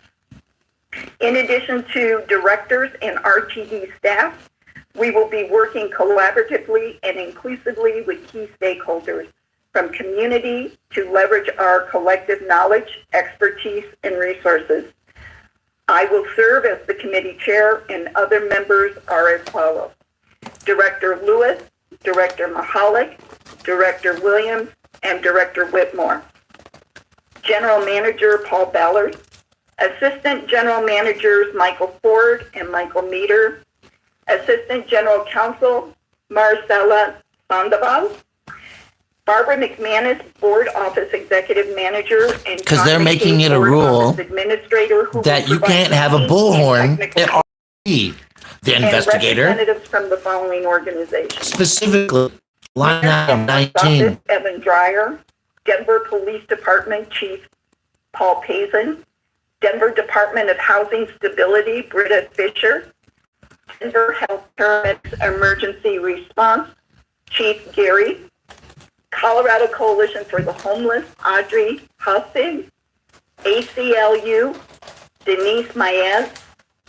In addition to directors and RTD staff, we will be working collaboratively and inclusively with key stakeholders from community to leverage our collective knowledge, expertise, and resources. I will serve as the committee chair, and other members are as follows: Director Lewis, Director Mahalik, Director Williams, and Director Whitmore. General Manager Paul Ballard, Assistant General Managers Michael Ford and Michael Meter, Assistant General Counsel Marcella Sandoval, Barbara McManus, Board Office Executive Manager, and Because they're making it a rule Administrator that you can't have a bullhorn at RTD. The investigator, representatives from the following organizations: specifically line item 19. Evan Dreyer, Denver Police Department Chief Paul Pazin, Denver Department of Housing Stability Britta Fisher, Denver Health Paramedics Emergency Response Chief Gary, Colorado Coalition for the Homeless Audrey Hussig, ACLU Denise Maez,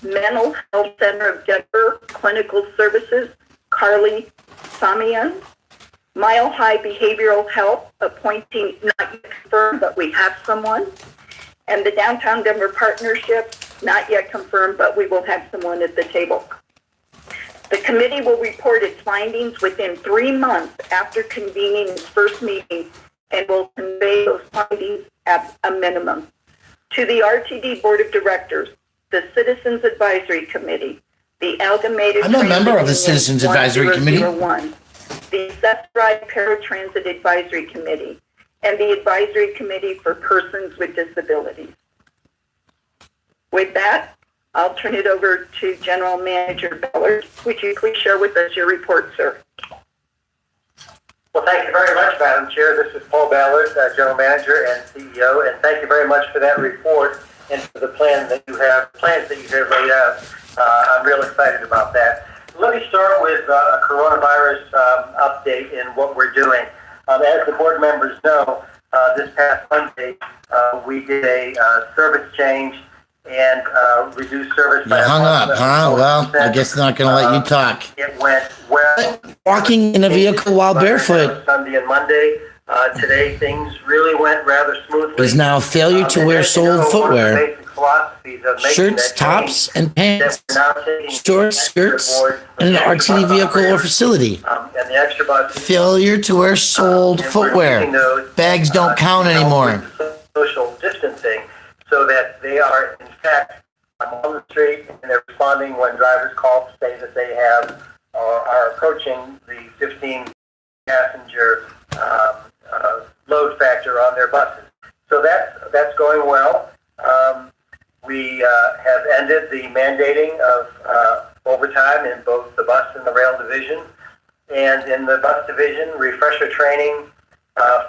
Mental Health Center of Denver Clinical Services Carly Samian, Mile High Behavioral Health appointing not yet confirmed, but we have someone, and the Downtown Denver Partnership not yet confirmed, but we will have someone at the table. The committee will report its findings within 3 months after convening its first meeting and will convey those findings at a minimum to the RTD Board of Directors, the Citizens Advisory Committee, the Amalgamated I'm a member of the Citizens Advisory Committee. 1001, the Accessible Paratransit Advisory Committee, and the Advisory Committee for Persons with Disabilities. With that, I'll turn it over to General Manager Ballard. Would you please share with us your report, sir? Well, thank you very much, Madam Chair. This is Paul Ballard, General Manager and CEO, and thank you very much for that report and for the plans that you have laid out. I'm real excited about that. Let me start with a coronavirus update in what we're doing. As the board members know, this past Monday, we did a service change and reduced service by hung up, huh? Well, I guess they're not going to let you talk. It went well. Walking in a vehicle while barefoot. Sunday and Monday. Today, things really went rather smoothly. Is now failure to wear soled footwear. Shirts, tops, and pants, shorts, skirts, in an RTD vehicle or facility. And the extra bus Failure to wear soled footwear. Bags don't count anymore. Social distancing, so that they are in fact on the street and they're responding when drivers call to say that they have or are approaching the 15 passenger load factor on their buses. So that's going well. We have ended the mandating of overtime in both the bus and the rail division. And in the bus division, refresher training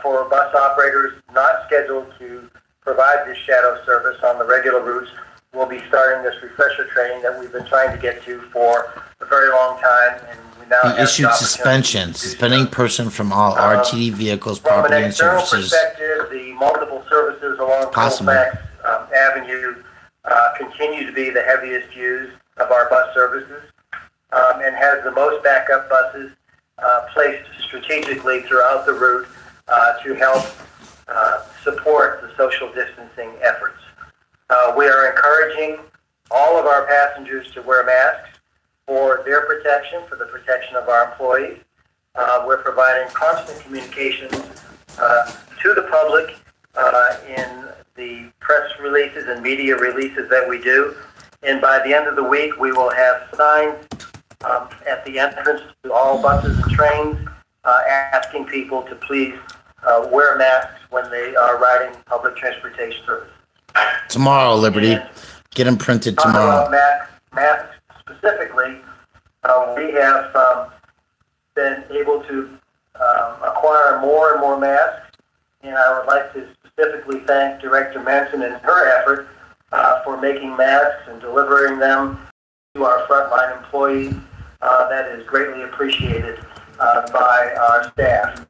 for bus operators not scheduled to provide this shadow service on the regular routes. We'll be starting this refresher training that we've been trying to get to for a very long time. And we now have Issued suspension, suspending person from all RTD vehicles, property, and services. From an external perspective, the multiple services along Possible. Colfax Avenue continue to be the heaviest used of our bus services, and has the most backup buses placed strategically throughout the route to help support the social distancing efforts. We are encouraging all of our passengers to wear masks for their protection, for the protection of our employees. We're providing constant communications to the public in the press releases and media releases that we do. And by the end of the week, we will have signs at the entrance to all buses and trains asking people to please wear masks when they are riding public transportation services. Tomorrow, Liberty. Get them printed tomorrow. Talking about masks specifically, we have been able to acquire more and more masks, and I would like to specifically thank Director Manson and her effort for making masks and delivering them to our frontline employees. That is greatly appreciated by our staff.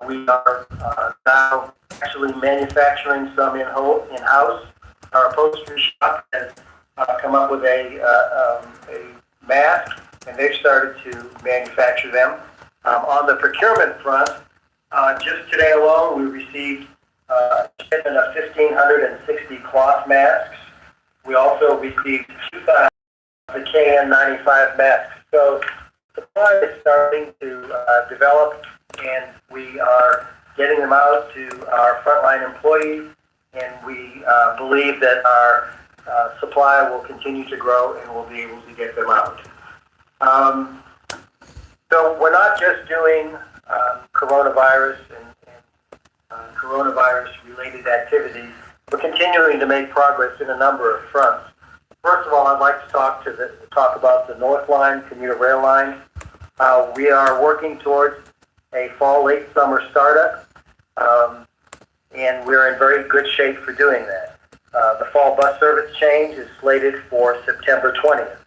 We are now actually manufacturing some in-house. Our upholstery shop has come up with a mask, and they've started to manufacture them. On the procurement front, just today alone, we received a shipment of 1,560 cloth masks. We also received 2,000 the KN95 masks. So supply is starting to develop, and we are getting them out to our frontline employees, and we believe that our supply will continue to grow and we'll be able to get them out. So we're not just doing coronavirus and coronavirus-related activities. We're continuing to make progress in a number of fronts. First of all, I'd like to talk about the North Line commuter rail line. We are working towards a fall, late summer startup, and we're in very good shape for doing that. The fall bus service change is slated for September 20th.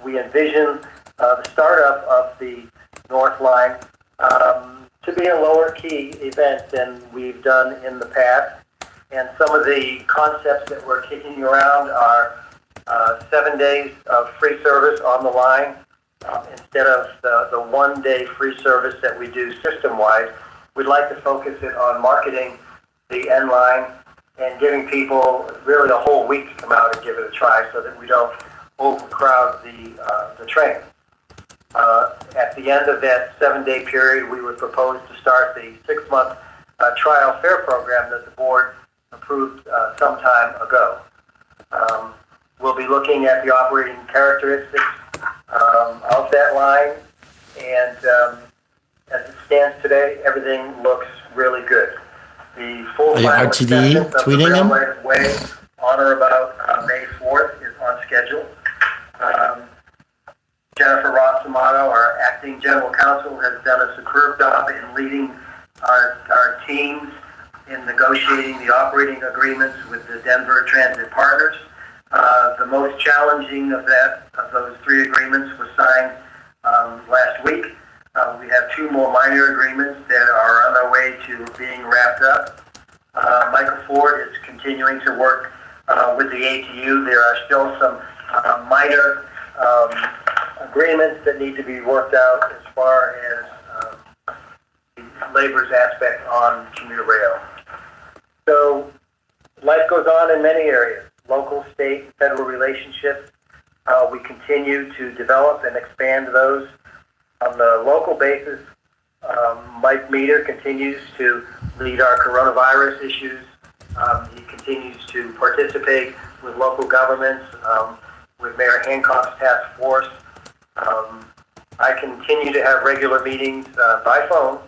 We envision the startup of the North Line to be a lower key event than we've done in the past. And some of the concepts that we're kicking around are 7 days of free service on the line instead of the 1 day free service that we do system-wide. We'd like to focus it on marketing the N line and giving people really a whole week to come out and give it a try so that we don't overcrowd the train. At the end of that 7 day period, we would propose to start the 6-month trial fare program that the board approved some time ago. We'll be looking at the operating characteristics of that line, and as it stands today, everything looks really good. The full final RTD acceptance of the tweeting him? railway way on or about May 4th is on schedule. Jennifer Rossamato, our acting general counsel, has done a superb job in leading our teams in negotiating the operating agreements with the Denver Transit Partners. The most challenging of those 3 agreements was signed last week. We have 2 more minor agreements that are on their way to being wrapped up. Michael Ford is continuing to work with the ATU. There are still some minor agreements that need to be worked out as far as the labor's aspect on commuter rail. So life goes on in many areas, local, state, federal relationships. We continue to develop and expand those. On the local basis, Mike Meter continues to lead our coronavirus issues. He continues to participate with local governments, with Mayor Hancock's task force. I continue to have regular meetings by phone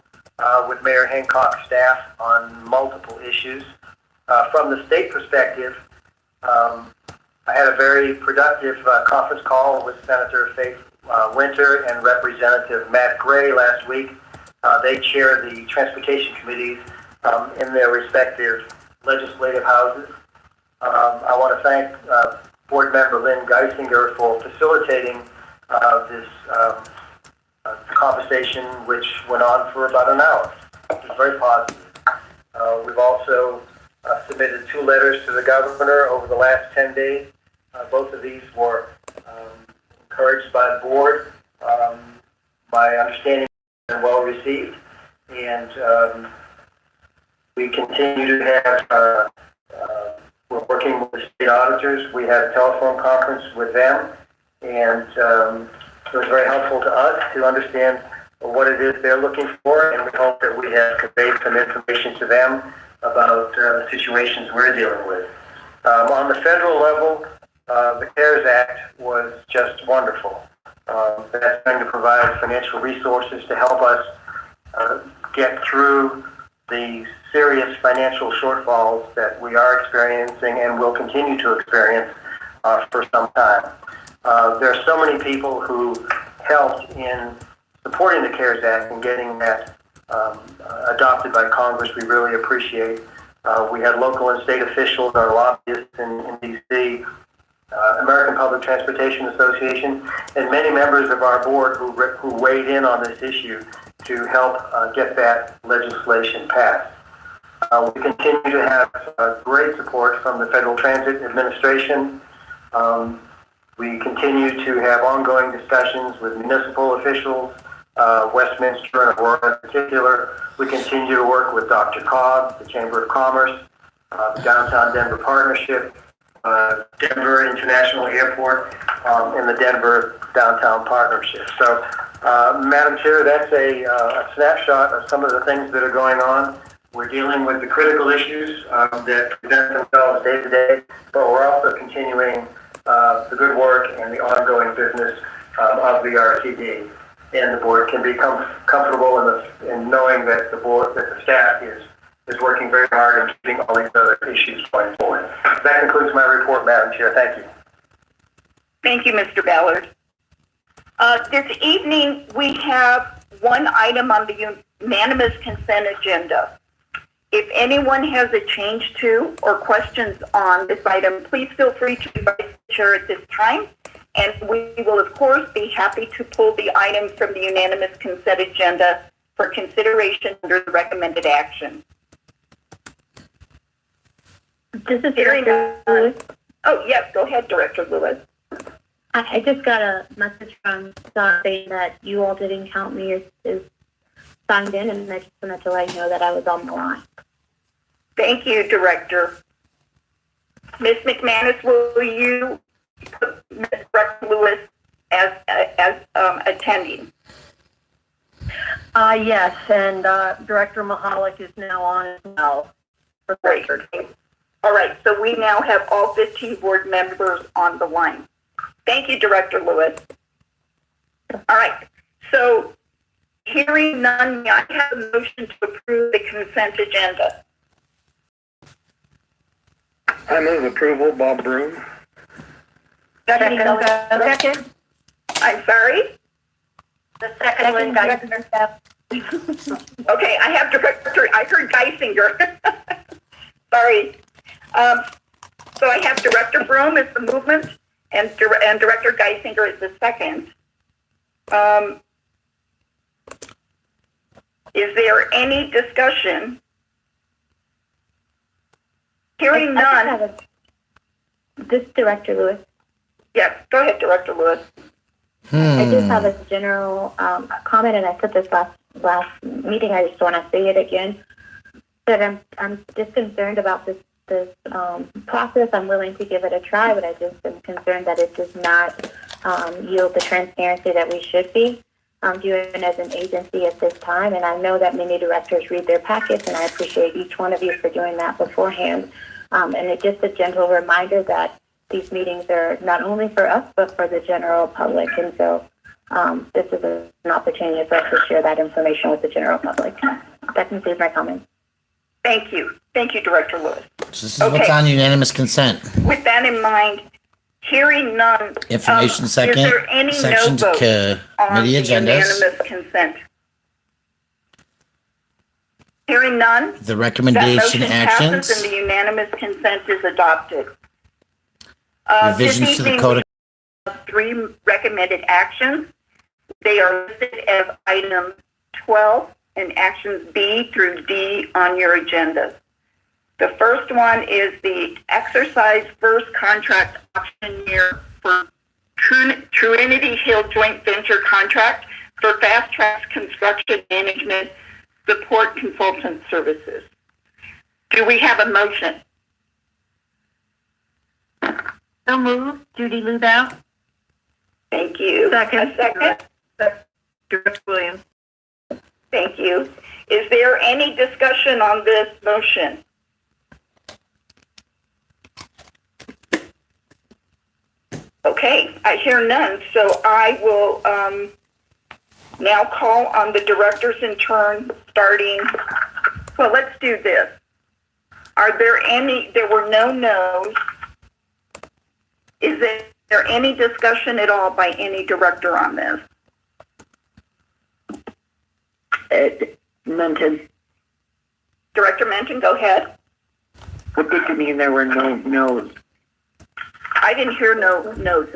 with Mayor Hancock's staff on multiple issues. From the state perspective, I had a very productive conference call with Senator Faith Winter and Representative Matt Gray last week. They chair the transportation committees in their respective legislative houses. I want to thank Board Member Lynn Geisinger for facilitating this conversation, which went on for about an hour. It was very positive. We've also submitted 2 letters to the governor over the last 10 days. Both of these were encouraged by the board. My understanding is well received, and we continue to have, we're working with the state auditors. We had a telephone conference with them, and it was very helpful to us to understand what it is they're looking for, and we hope that we have conveyed some information to them about the situations we're dealing with. On the federal level, the CARES Act was just wonderful. That's going to provide financial resources to help us get through the serious financial shortfalls that we are experiencing and will continue to experience for some time. There are so many people who helped in supporting the CARES Act and getting that adopted by Congress. We really appreciate. We had local and state officials, our lobbyists in D.C., American Public Transportation Association, and many members of our board who weighed in on this issue to help get that legislation passed. We continue to have great support from the Federal Transit Administration. We continue to have ongoing discussions with municipal officials, Westminster and Aurora in particular. We continue to work with Dr. Cobb, the Chamber of Commerce, the Downtown Denver Partnership, Denver International Airport, and the Denver Downtown Partnership. So, Madam Chair, that's a snapshot of some of the things that are going on. We're dealing with the critical issues that present themselves day to day, but we're also continuing the good work and the ongoing business of the RTD. And the board can be comfortable in knowing that the staff is working very hard in keeping all these other issues going forward. That concludes my report, Madam Chair. Thank you. Thank you, Mr. Ballard. This evening, we have one item on the unanimous consent agenda. If anyone has a change to or questions on this item, please feel free to invite the chair at this time, and we will, of course, be happy to pull the item from the unanimous consent agenda for consideration under the recommended action. This is Director Lewis. Oh, yes, go ahead, Director Lewis. I just got a message from Don saying that you all didn't count me as signed in, and I just wanted to let you know that I was on the line. Thank you, Director. Ms. McManus, will you put Ms. Director Lewis as attending? Yes, and Director Mahalik is now on as well. Great. All right, so we now have all 15 board members on the line. Thank you, Director Lewis. All right, so hearing none, may I have a motion to approve the consent agenda? I move approval, Bob Broom. Second. I'm sorry? The second was Geisinger. Okay, I heard Geisinger. Sorry. So I have Director Broom as the movement and Director Geisinger as the second. Is there any discussion? Hearing none. This Director Lewis. Yes, go ahead, Director Lewis. I just have a general comment, and I said this last meeting. I just want to say it again. That I'm just concerned about this process. I'm willing to give it a try, but I just am concerned that it does not yield the transparency that we should be doing as an agency at this time. And I know that many directors read their packets, and I appreciate each one of you for doing that beforehand. And it's just a gentle reminder that these meetings are not only for us, but for the general public. And so this is an opportunity for us to share that information with the general public. That concludes my comments. Thank you. Thank you, Director Lewis. So this is what's on unanimous consent. With that in mind, hearing none. Information second. Is there any Section no vote on committee the agendas. unanimous consent? Hearing none. The recommendation that motion actions. passes and the unanimous consent is adopted. Revisions this to the evening code. we have 3 recommended actions. They are listed as item 12 and actions B through D on your agenda. The first one is the exercise first contract option year for Trinity Hill Joint Venture contract for Fast Track's construction management support consultant services. Do we have a motion? So moved. Judy Lubau. Thank you. Second. A second? Director Williams. Thank you. Is there any discussion on this motion? Okay, I hear none, so I will now call on the directors in turn, starting, well, let's do this. Are there any, there were no no's. Is there any discussion at all by any director on this? Menton. Director Menton, go ahead. What did you mean there were no no's? I didn't hear no no's.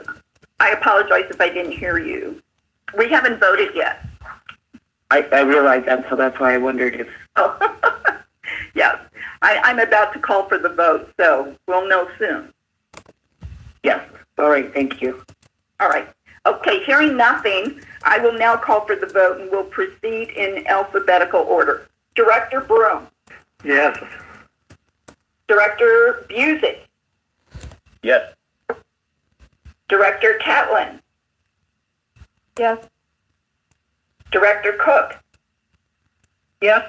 I apologize if I didn't hear you. We haven't voted yet. I realize that, so that's why I wondered if... Oh, yes. I'm about to call for the vote, so we'll know soon. Yes. All right, thank you. All right. Okay, hearing nothing, I will now call for the vote and we'll proceed in alphabetical order. Director Broom. Yes. Director Busick. Yes. Director Catlin. Yes. Director Cook. Yes.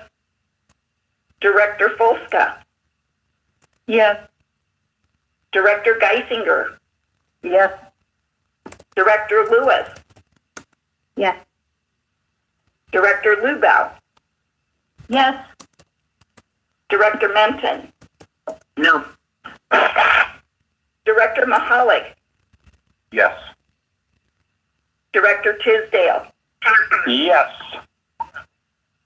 Director Folska. Yes. Director Geisinger. Yes. Director Lewis. Yes. Director Lubau. Yes. Director Menton. No. Director Mahalik. Yes. Director Tisdale. Yes.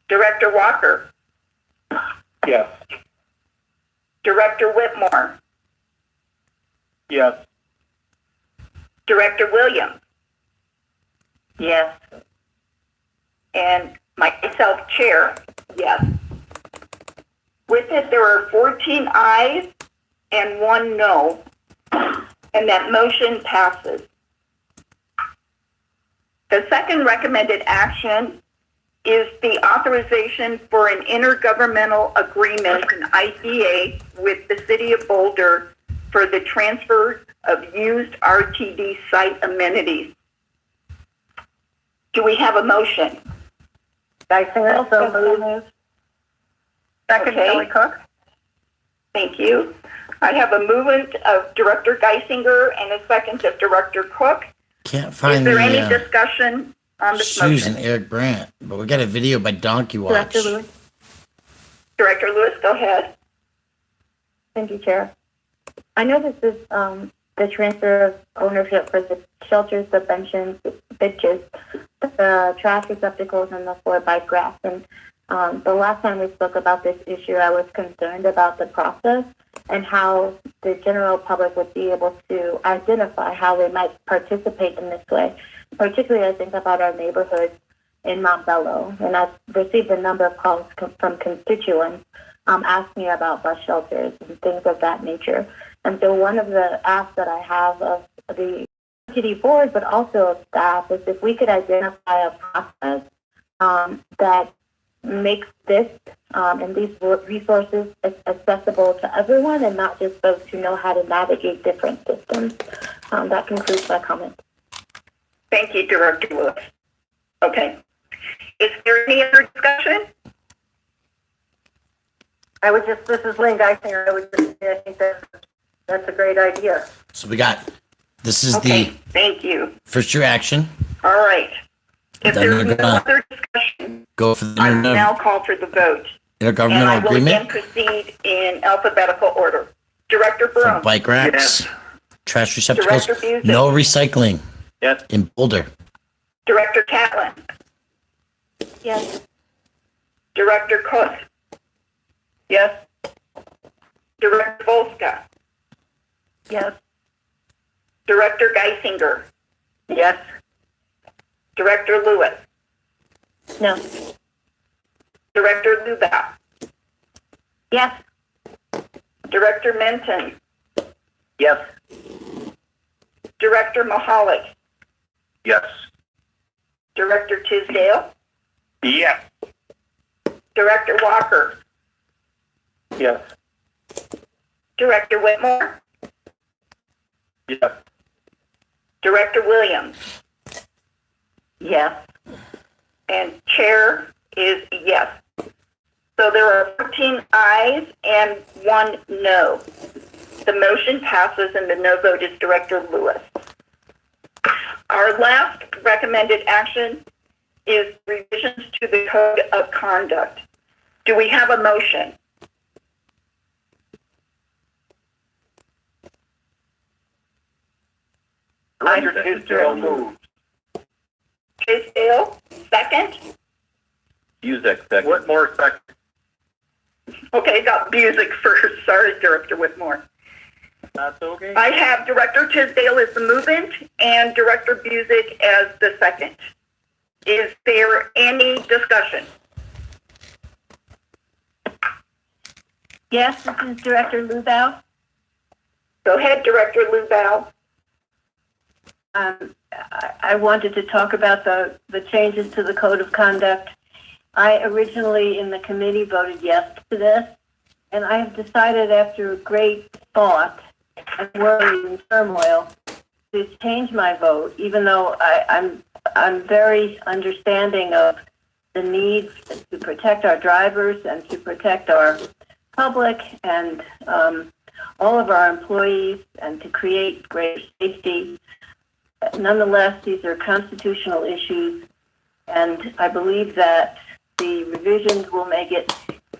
Director Walker. Yes. Director Whitmore. Yes. Director Williams. Yes. And myself, Chair, yes. With it, there are 14 ayes and 1 no, and that motion passes. The second recommended action is the authorization for an intergovernmental agreement, an ICA, with the City of Boulder for the transfer of used RTD site amenities. Do we have a motion? Geisinger also moved. Second, Okay. Kelly Cook. Thank you. I have a movement of Director Geisinger and a second of Director Cook. Can't Is find there the any discussion on this Susan motion? Eric Brandt, but we got a video by Donkey Watch. Director Lewis. Director Lewis, go ahead. Thank you, Chair. I know this is the transfer of ownership for the shelters, the benches, the trash receptacles, and the floor bike racks. And the last time we spoke about this issue, I was concerned about the process and how the general public would be able to identify how they might participate in this way. Particularly, I think about our neighborhoods in Mount Bellow, and I've received a number of calls from constituents asking me about bus shelters and things of that nature. And so one of the asks that I have of the RTD board, but also of staff, is if we could identify a process that makes this and these resources accessible to everyone and not just folks who know how to navigate different systems. That concludes my comment. Thank you, Director Lewis. Okay. Is there any other discussion? This is Lynn Geisinger. I would just say I think that's a great idea. So we got, this is Okay, the thank you. first year action. All right. If Then there's we're no gonna other discussion, go for the I will now call for the vote. And I intergovernmental will again agreement proceed in alphabetical order. Director for Broom. bike racks, trash receptacles, Director Busick. no recycling Yes. in Boulder. Director Catlin. Yes. Director Cook. Yes. Director Volska. Yes. Director Geisinger. Yes. Director Lewis. No. Director Lubau. Yes. Director Menton, Yes. Director Mahalik, Yes. Director Tisdale, Yes. Director Walker, Yes. Director Whitmore, Yes. Director Williams, Yes. and Chair is yes. So there are 14 ayes and 1 no. The motion passes and the no vote is Director Lewis. Our last recommended action is revisions to the Code of Conduct. Do we have a motion? Director Tisdale moves. Tisdale, second? Busick second. Whitmore second. Okay, got Busick first. Sorry, Director Whitmore. That's okay. I have Director Tisdale as the movant and Director Busick as the second. Is there any discussion? Yes, this is Director Lubau. Go ahead, Director Lubau. I wanted to talk about the changes to the Code of Conduct. I originally in the committee voted yes to this, and I have decided after great thought and worry and turmoil to change my vote, even though I'm very understanding of the need to protect our drivers and to protect our public and all of our employees and to create greater safety. Nonetheless, these are constitutional issues, and I believe that the revisions will make it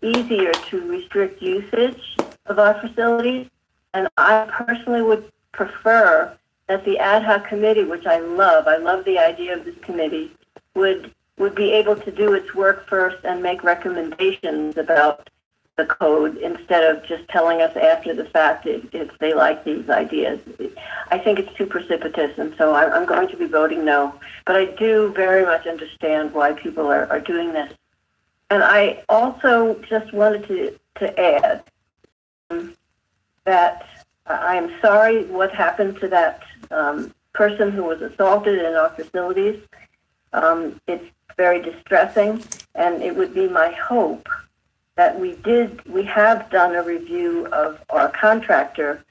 easier to restrict usage of our facilities. And I personally would prefer that the ad hoc committee, which I love the idea of this committee, would be able to do its work first and make recommendations about the code instead of just telling us after the fact if they like these ideas. I think it's too precipitous, and so I'm going to be voting no. But I do very much understand why people are doing this. And I also just wanted to add that I am sorry what happened to that person who was assaulted in our facilities. It's very distressing, and it would be my hope that we have done a review of our contractor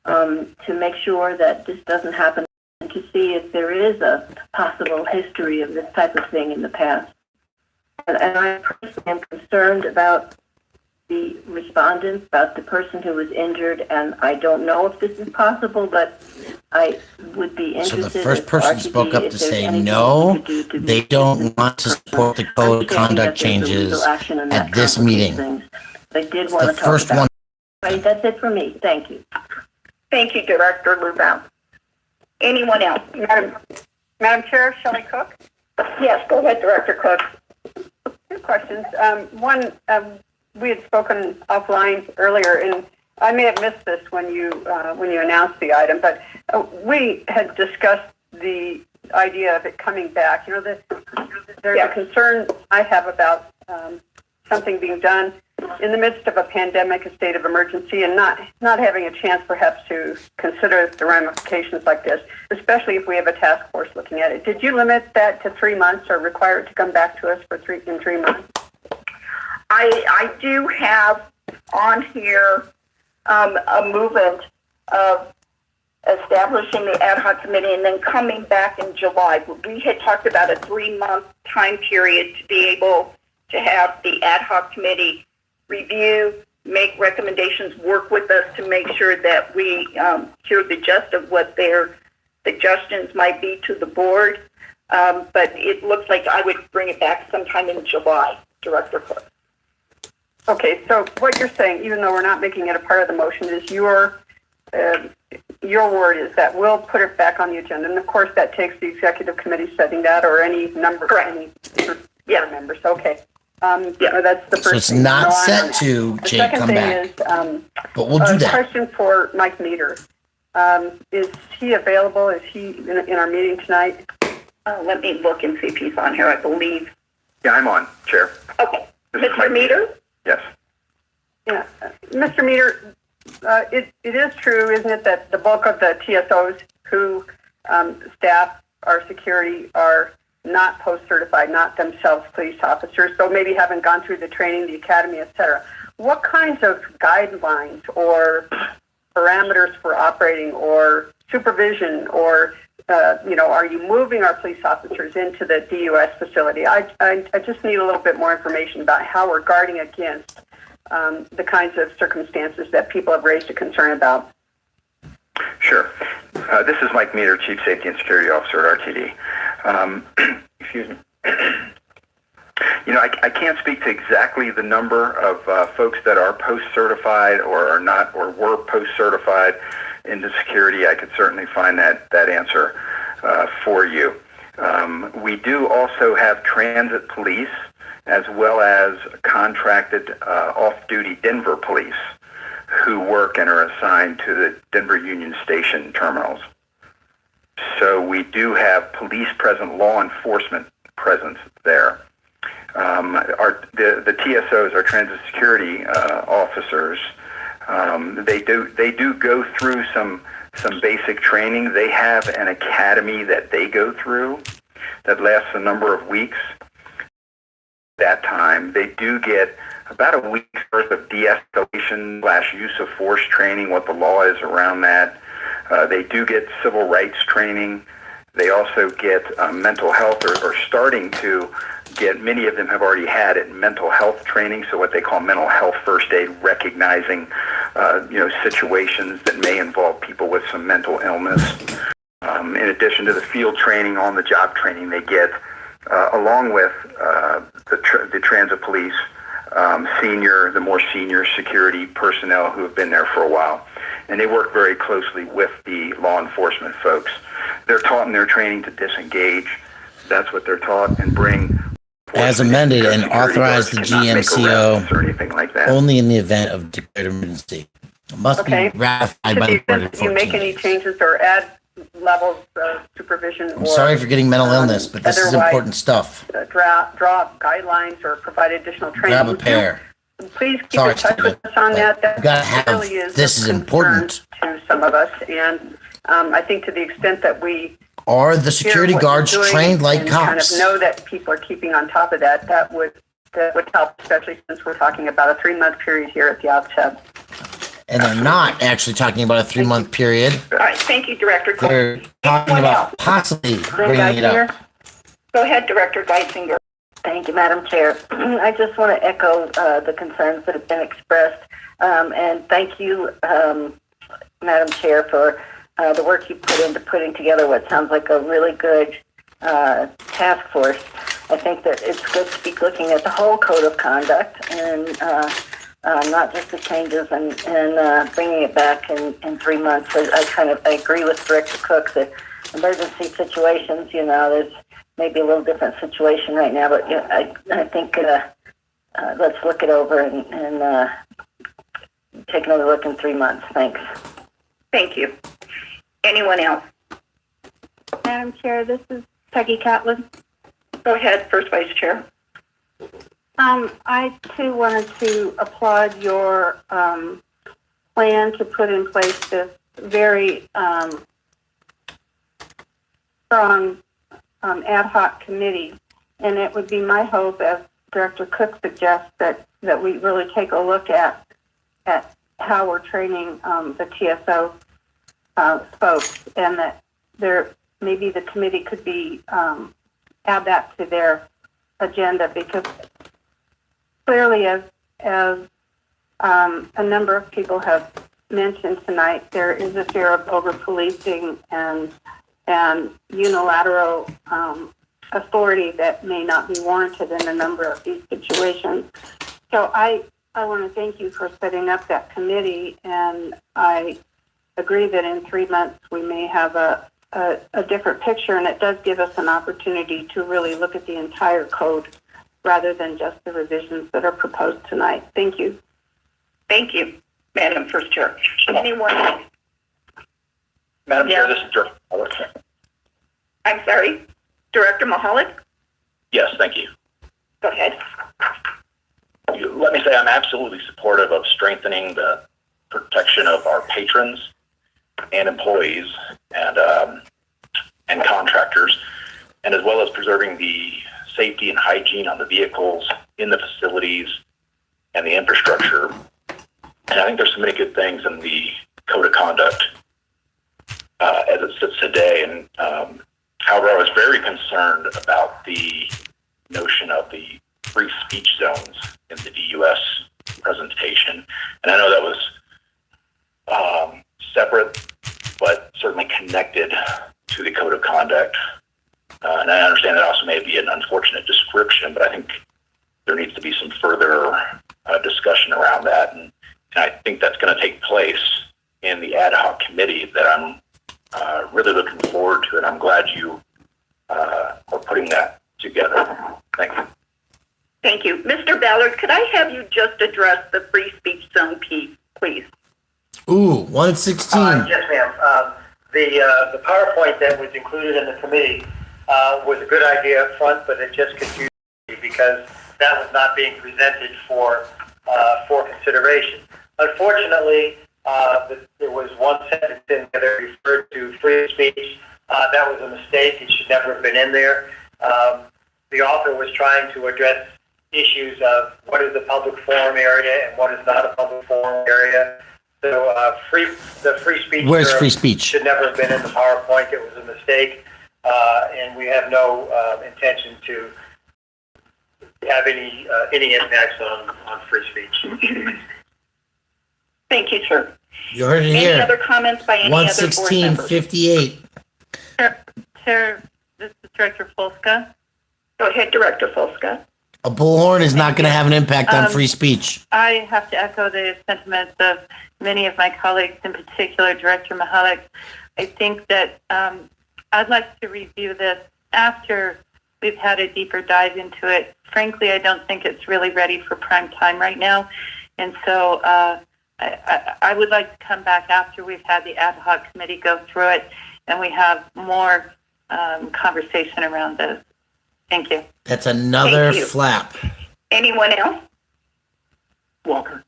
to make sure that this doesn't happen and to see if there is a possible history of this type of thing in the past. And I personally am concerned about the respondents, about the person who was injured, and I don't know if this is possible, but I would be interested. So the first person spoke up to say no, they don't want to support the code of conduct changes at this meeting. They did want to talk first about one. Right, that's it for me. Thank you. Thank you, Director Lubau. Anyone else? Madam Chair, Shelley Cook. Yes, go ahead, Director Cook. Two questions. One, we had spoken offline earlier, and I may have missed this when you announced the item, but we had discussed the idea of it coming back. You know, there's a concern I have about something being done in the midst of a pandemic, a state of emergency, and not having a chance perhaps to consider the ramifications like this, especially if we have a task force looking at it. Did you limit that to 3 months or require it to come back to us in 3 months? I do have on here a movement of establishing the ad hoc committee and then coming back in July. We had talked about a 3-month time period to be able to have the ad hoc committee review, make recommendations, work with us to make sure that we hear the gist of what their suggestions might be to the board. But it looks like I would bring it back sometime in July, Director Cook. Okay, so what you're saying, even though we're not making it a part of the motion, is your word is that we'll put it back on the agenda. And of course, that takes the executive committee setting that or any number of any members. Okay. That's the first So it's thing. not No, set to the Jake second come thing back. is But we'll do a that. question for Mike Meter. Is he available? Is he in our meeting tonight? Let me look and see if he's on here, I believe. Yeah, I'm on, Chair. Okay. This is Mr. Mike Meter? Yes. Yeah. Mr. Meter, it is true, isn't it, that the bulk of the TSOs who staff our security are not post-certified, not themselves police officers, so maybe haven't gone through the training, the academy, et cetera. What kinds of guidelines or parameters for operating or supervision or, are you moving our police officers into the DUS facility? I just need a little bit more information about how we're guarding against the kinds of circumstances that people have raised a concern about. Sure. This is Mike Meter, Chief Safety and Security Officer at RTD. Excuse me. I can't speak to exactly the number of folks that are post-certified or are not or were post-certified into security. I could certainly find that answer for you. We do also have transit police as well as contracted off-duty Denver police who work and are assigned to the Denver Union Station terminals. So we do have police present, law enforcement presence there. The TSOs, our transit security officers, they do go through some basic training. They have an academy that they go through that lasts a number of weeks. That time, they do get about a week's worth of de-escalation / use of force training, what the law is around that. They do get civil rights training. They also get mental health or starting to get, many of them have already had it, mental health training, so what they call mental health first aid, recognizing situations that may involve people with some mental illness. In addition to the field training, on the job training they get, along with the transit police, the more senior security personnel who have been there for a while. And they work very closely with the law enforcement folks. They're taught in their training to disengage. That's what they're taught, and bring... As amended and authorize the GMCO or anything like that. only in the event of declared emergency. It must be ratified by the board in 14 Do you make any changes or add levels of supervision? I'm sorry for getting mental illness, but this is important stuff. Draw guidelines or provide additional training. Grab a pair. Please keep in touch with us on that. That really is this is important to some of us, and I think to the extent that we are the security guards trained like cops, kind of know that people are keeping on top of that. That would help, especially since we're talking about a 3-month period here at the outset. And they're not actually talking about a 3-month period. All right, thank you, Director. They're talking about possibly bringing it up. Go ahead, Director Geisinger. Thank you, Madam Chair. I just want to echo the concerns that have been expressed, and thank you, Madam Chair, for the work you put into putting together what sounds like a really good task force. I think that it's good to be looking at the whole code of conduct and not just the changes and bringing it back in 3 months. I agree with Director Cook that emergency situations, there's maybe a little different situation right now, but I think let's look it over and take another look in 3 months. Thanks. Thank you. Anyone else? Madam Chair, this is Peggy Catlin. Go ahead, First Vice Chair. I too wanted to applaud your plan to put in place this very strong ad hoc committee, and it would be my hope, as Director Cook suggests, that we really take a look at how we're training the TSO folks, and that maybe the committee could be add that to their agenda, because clearly, as a number of people have mentioned tonight, there is a fear of over-policing and unilateral authority that may not be warranted in a number of these situations. So I want to thank you for setting up that committee, and I agree that in 3 months we may have a different picture, and it does give us an opportunity to really look at the entire code rather than just the revisions that are proposed tonight. Thank you. Thank you, Madam First Chair. Anyone else? Madam Chair, this is Director Mahalik. I'm sorry, Director Mahalik? Yes, thank you. Go ahead. Let me say I'm absolutely supportive of strengthening the protection of our patrons and employees and contractors, and as well as preserving the safety and hygiene on the vehicles, in the facilities, and the infrastructure. And I think there's so many good things in the code of conduct as it sits today. And however, I was very concerned about the notion of the free speech zones in the DUS presentation. And I know that was separate, but certainly connected to the code of conduct. And I understand that also may be an unfortunate description, but I think there needs to be some further discussion around that. And I think that's going to take place in the ad hoc committee that I'm really looking forward to, and I'm glad you are putting that together. Thank you. Thank you. Mr. Ballard, could I have you just address the free speech zone piece, please? Ooh, 116. Yes, ma'am. The PowerPoint that was included in the committee was a good idea up front, but it just confused me because that was not being presented for consideration. Unfortunately, there was one sentence in there that referred to free speech. That was a mistake. It should never have been in there. The author was trying to address issues of what is a public forum area and what is not a public forum area. So the free speech. Where's free speech? Should never have been in the PowerPoint. It was a mistake, and we have no intention to have any impacts on free speech. Thank you, sir. You heard it Any here. other comments by any other board members? 11658. Chair, this is Director Folska. Go ahead, Director Folska. A bullhorn is not going to have an impact on free speech. I have to echo the sentiments of many of my colleagues, in particular Director Mahalik. I think that I'd like to review this after we've had a deeper dive into it. Frankly, I don't think it's really ready for prime time right now. And so I would like to come back after we've had the ad hoc committee go through it and we have more conversation around this. Thank you. That's another Thank you. flap. Anyone else? Walker.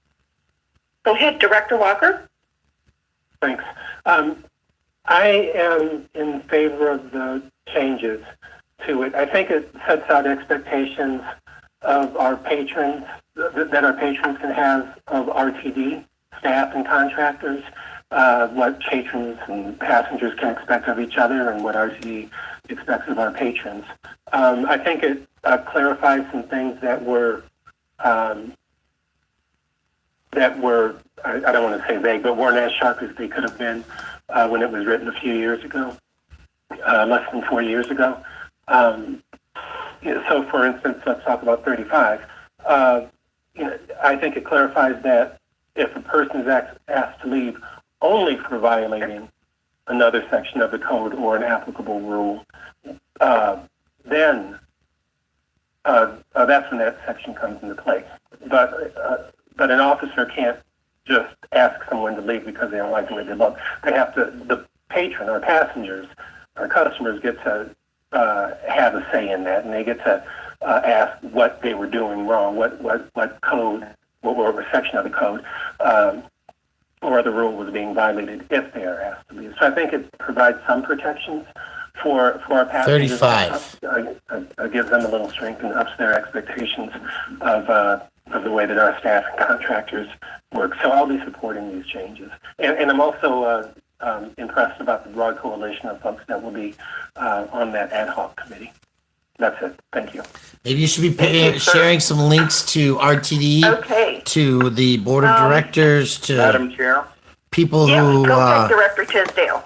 Go ahead, Director Walker. Thanks. I am in favor of the changes to it. I think it sets out expectations of our patrons, that our patrons can have of RTD, staff and contractors, what patrons and passengers can expect of each other and what RTD expects of our patrons. I think it clarifies some things that were, I don't want to say vague, but weren't as sharp as they could have been when it was written a few years ago, less than 4 years ago. So, for instance, let's talk about 35. I think it clarifies that if a person is asked to leave only for violating another section of the code or an applicable rule, then that's when that section comes into play. But an officer can't just ask someone to leave because they don't like the way they look. They have to. The patron, our passengers, our customers get to have a say in that, and they get to ask what they were doing wrong, what code, what section of the code or the rule was being violated if they are asked to leave. So I think it provides some protections for our passengers. 35. Gives them a little strength and ups their expectations of the way that our staff and contractors work. So I'll be supporting these changes. And I'm also impressed about the broad coalition of folks that will be on that ad hoc committee. That's it. Thank you. Maybe you should be sharing some links to RTD, to the board of directors, to Madam Chair. people Yes, who go ahead, Director Tisdale.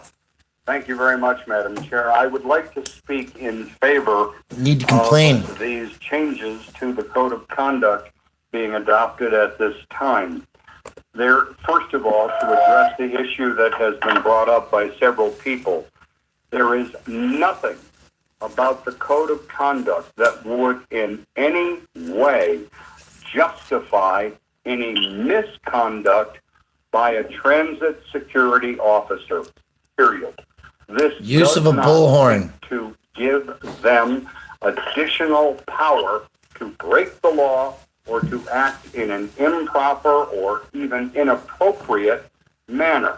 Thank you very much, Madam Chair. I would like to speak in favor need to complain of these changes to the Code of Conduct being adopted at this time. First of all, to address the issue that has been brought up by several people, there is nothing about the Code of Conduct that would in any way justify any misconduct by a transit security officer, period. This use of a does not bullhorn to give them additional power to break the law or to act in an improper or even inappropriate manner.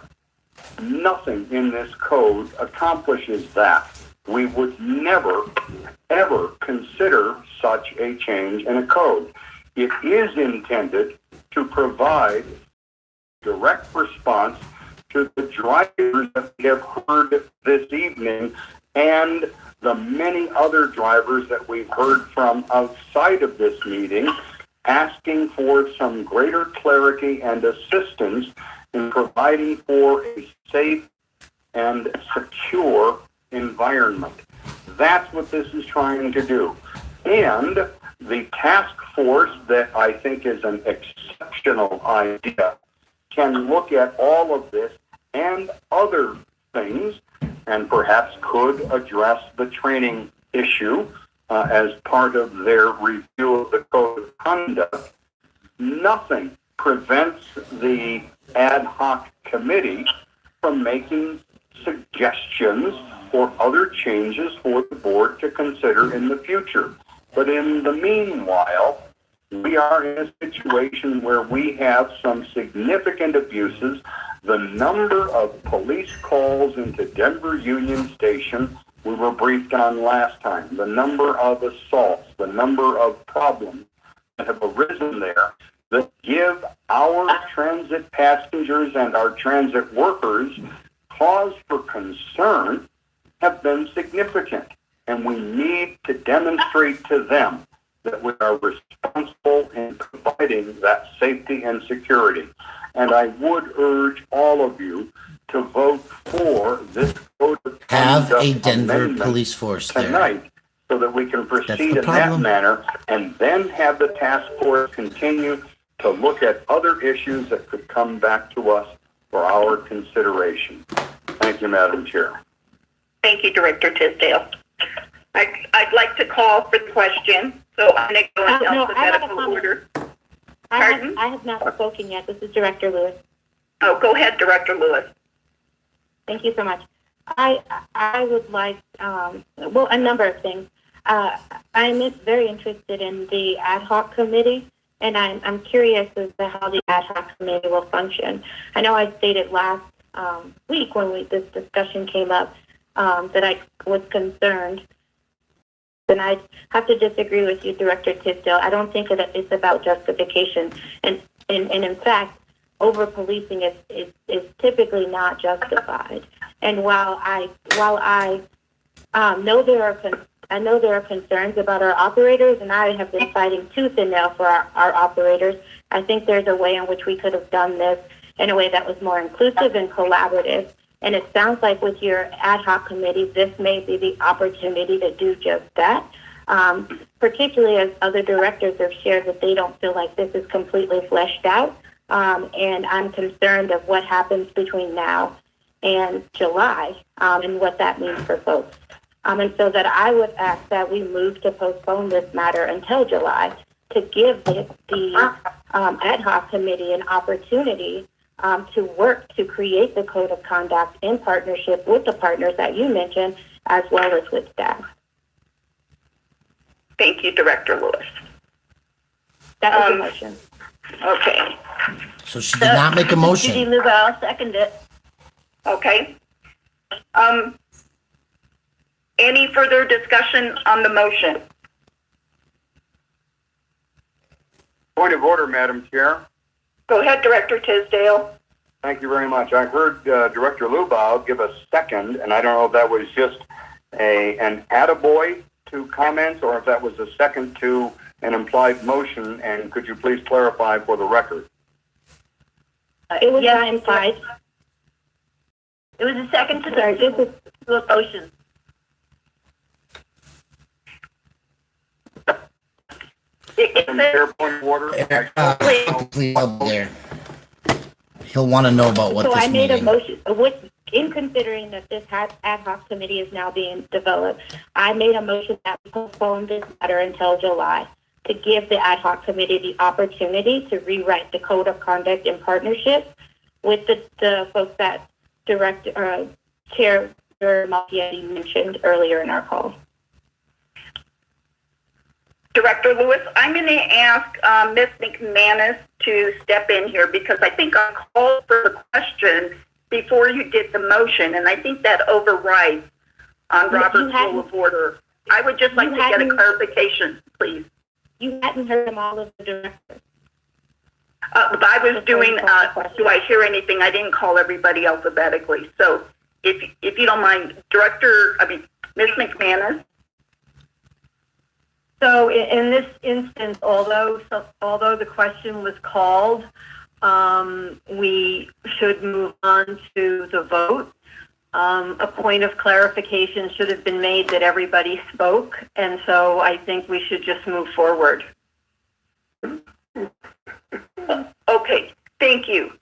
Nothing in this code accomplishes that. We would never, ever consider such a change in a code. It is intended to provide direct response to the drivers that we have heard this evening and the many other drivers that we've heard from outside of this meeting, asking for some greater clarity and assistance in providing for a safe and secure environment. That's what this is trying to do. And the task force that I think is an exceptional idea can look at all of this and other things and perhaps could address the training issue as part of their review of the code of conduct. Nothing prevents the ad hoc committee from making suggestions or other changes for the board to consider in the future. But in the meanwhile, we are in a situation where we have some significant abuses. The number of police calls into Denver Union Station we were briefed on last time, the number of assaults, the number of problems that have arisen there that give our transit passengers and our transit workers cause for concern have been significant. And we need to demonstrate to them that we are responsible in providing that safety and security. And I would urge all of you to vote for this code of Have conduct a Denver amendment police force there. tonight so that we can proceed in that problem. manner and then have the task force continue to look at other issues that could come back to us for our consideration. Thank you, Madam Chair. Thank you, Director Tisdale. I'd like to call for the question, so I'm going to go in alphabetical order. Pardon? I have not spoken yet. This is Director Lewis. Oh, go ahead, Director Lewis. Thank you so much. I would like, a number of things. I'm very interested in the ad hoc committee, and I'm curious as to how the ad hoc committee will function. I know I stated last week when this discussion came up that I was concerned, and I have to disagree with you, Director Tisdale. I don't think that it's about justification, and in fact, over-policing is typically not justified. And while I know there are concerns about our operators, and I have been fighting tooth and nail for our operators, I think there's a way in which we could have done this in a way that was more inclusive and collaborative. And it sounds like with your ad hoc committee, this may be the opportunity to do just that, particularly as other directors have shared that they don't feel like this is completely fleshed out. And I'm concerned of what happens between now and July and what that means for folks. And so that I would ask that we move to postpone this matter until July to give the ad hoc committee an opportunity to work to create the code of conduct in partnership with the partners that you mentioned, as well as with staff. Thank you, Director Lewis. That was the motion. Okay. So she did not make a motion. Judy Luba, I'll second it. Okay. Any further discussion on the motion? Point of order, Madam Chair. Go ahead, Director Tisdale. Thank you very much. I heard Director Lubow give a second, and I don't know if that was just an attaboy to comments or if that was a second to an implied motion, and could you please clarify for the record? It was not implied. It was a second to the motion. Point of order. Please up there. He'll want to know about what So this I made meeting. a motion, in considering that this ad hoc committee is now being developed, I made a motion that we postpone this matter until July to give the ad hoc committee the opportunity to rewrite the code of conduct in partnership with the folks that Chair Malfietti mentioned earlier in our call. Director Lewis, I'm going to ask Ms. McManus to step in here because I think I called for the question before you did the motion, and I think that overrides on Robert's Rule of Order. I would just like to get a clarification, please. You hadn't heard them all of the directors. I was doing, do I hear anything? I didn't call everybody alphabetically. So if you don't mind, Ms. McManus. So in this instance, although the question was called, we should move on to the vote. A point of clarification should have been made that everybody spoke, and so I think we should just move forward. Okay, thank you.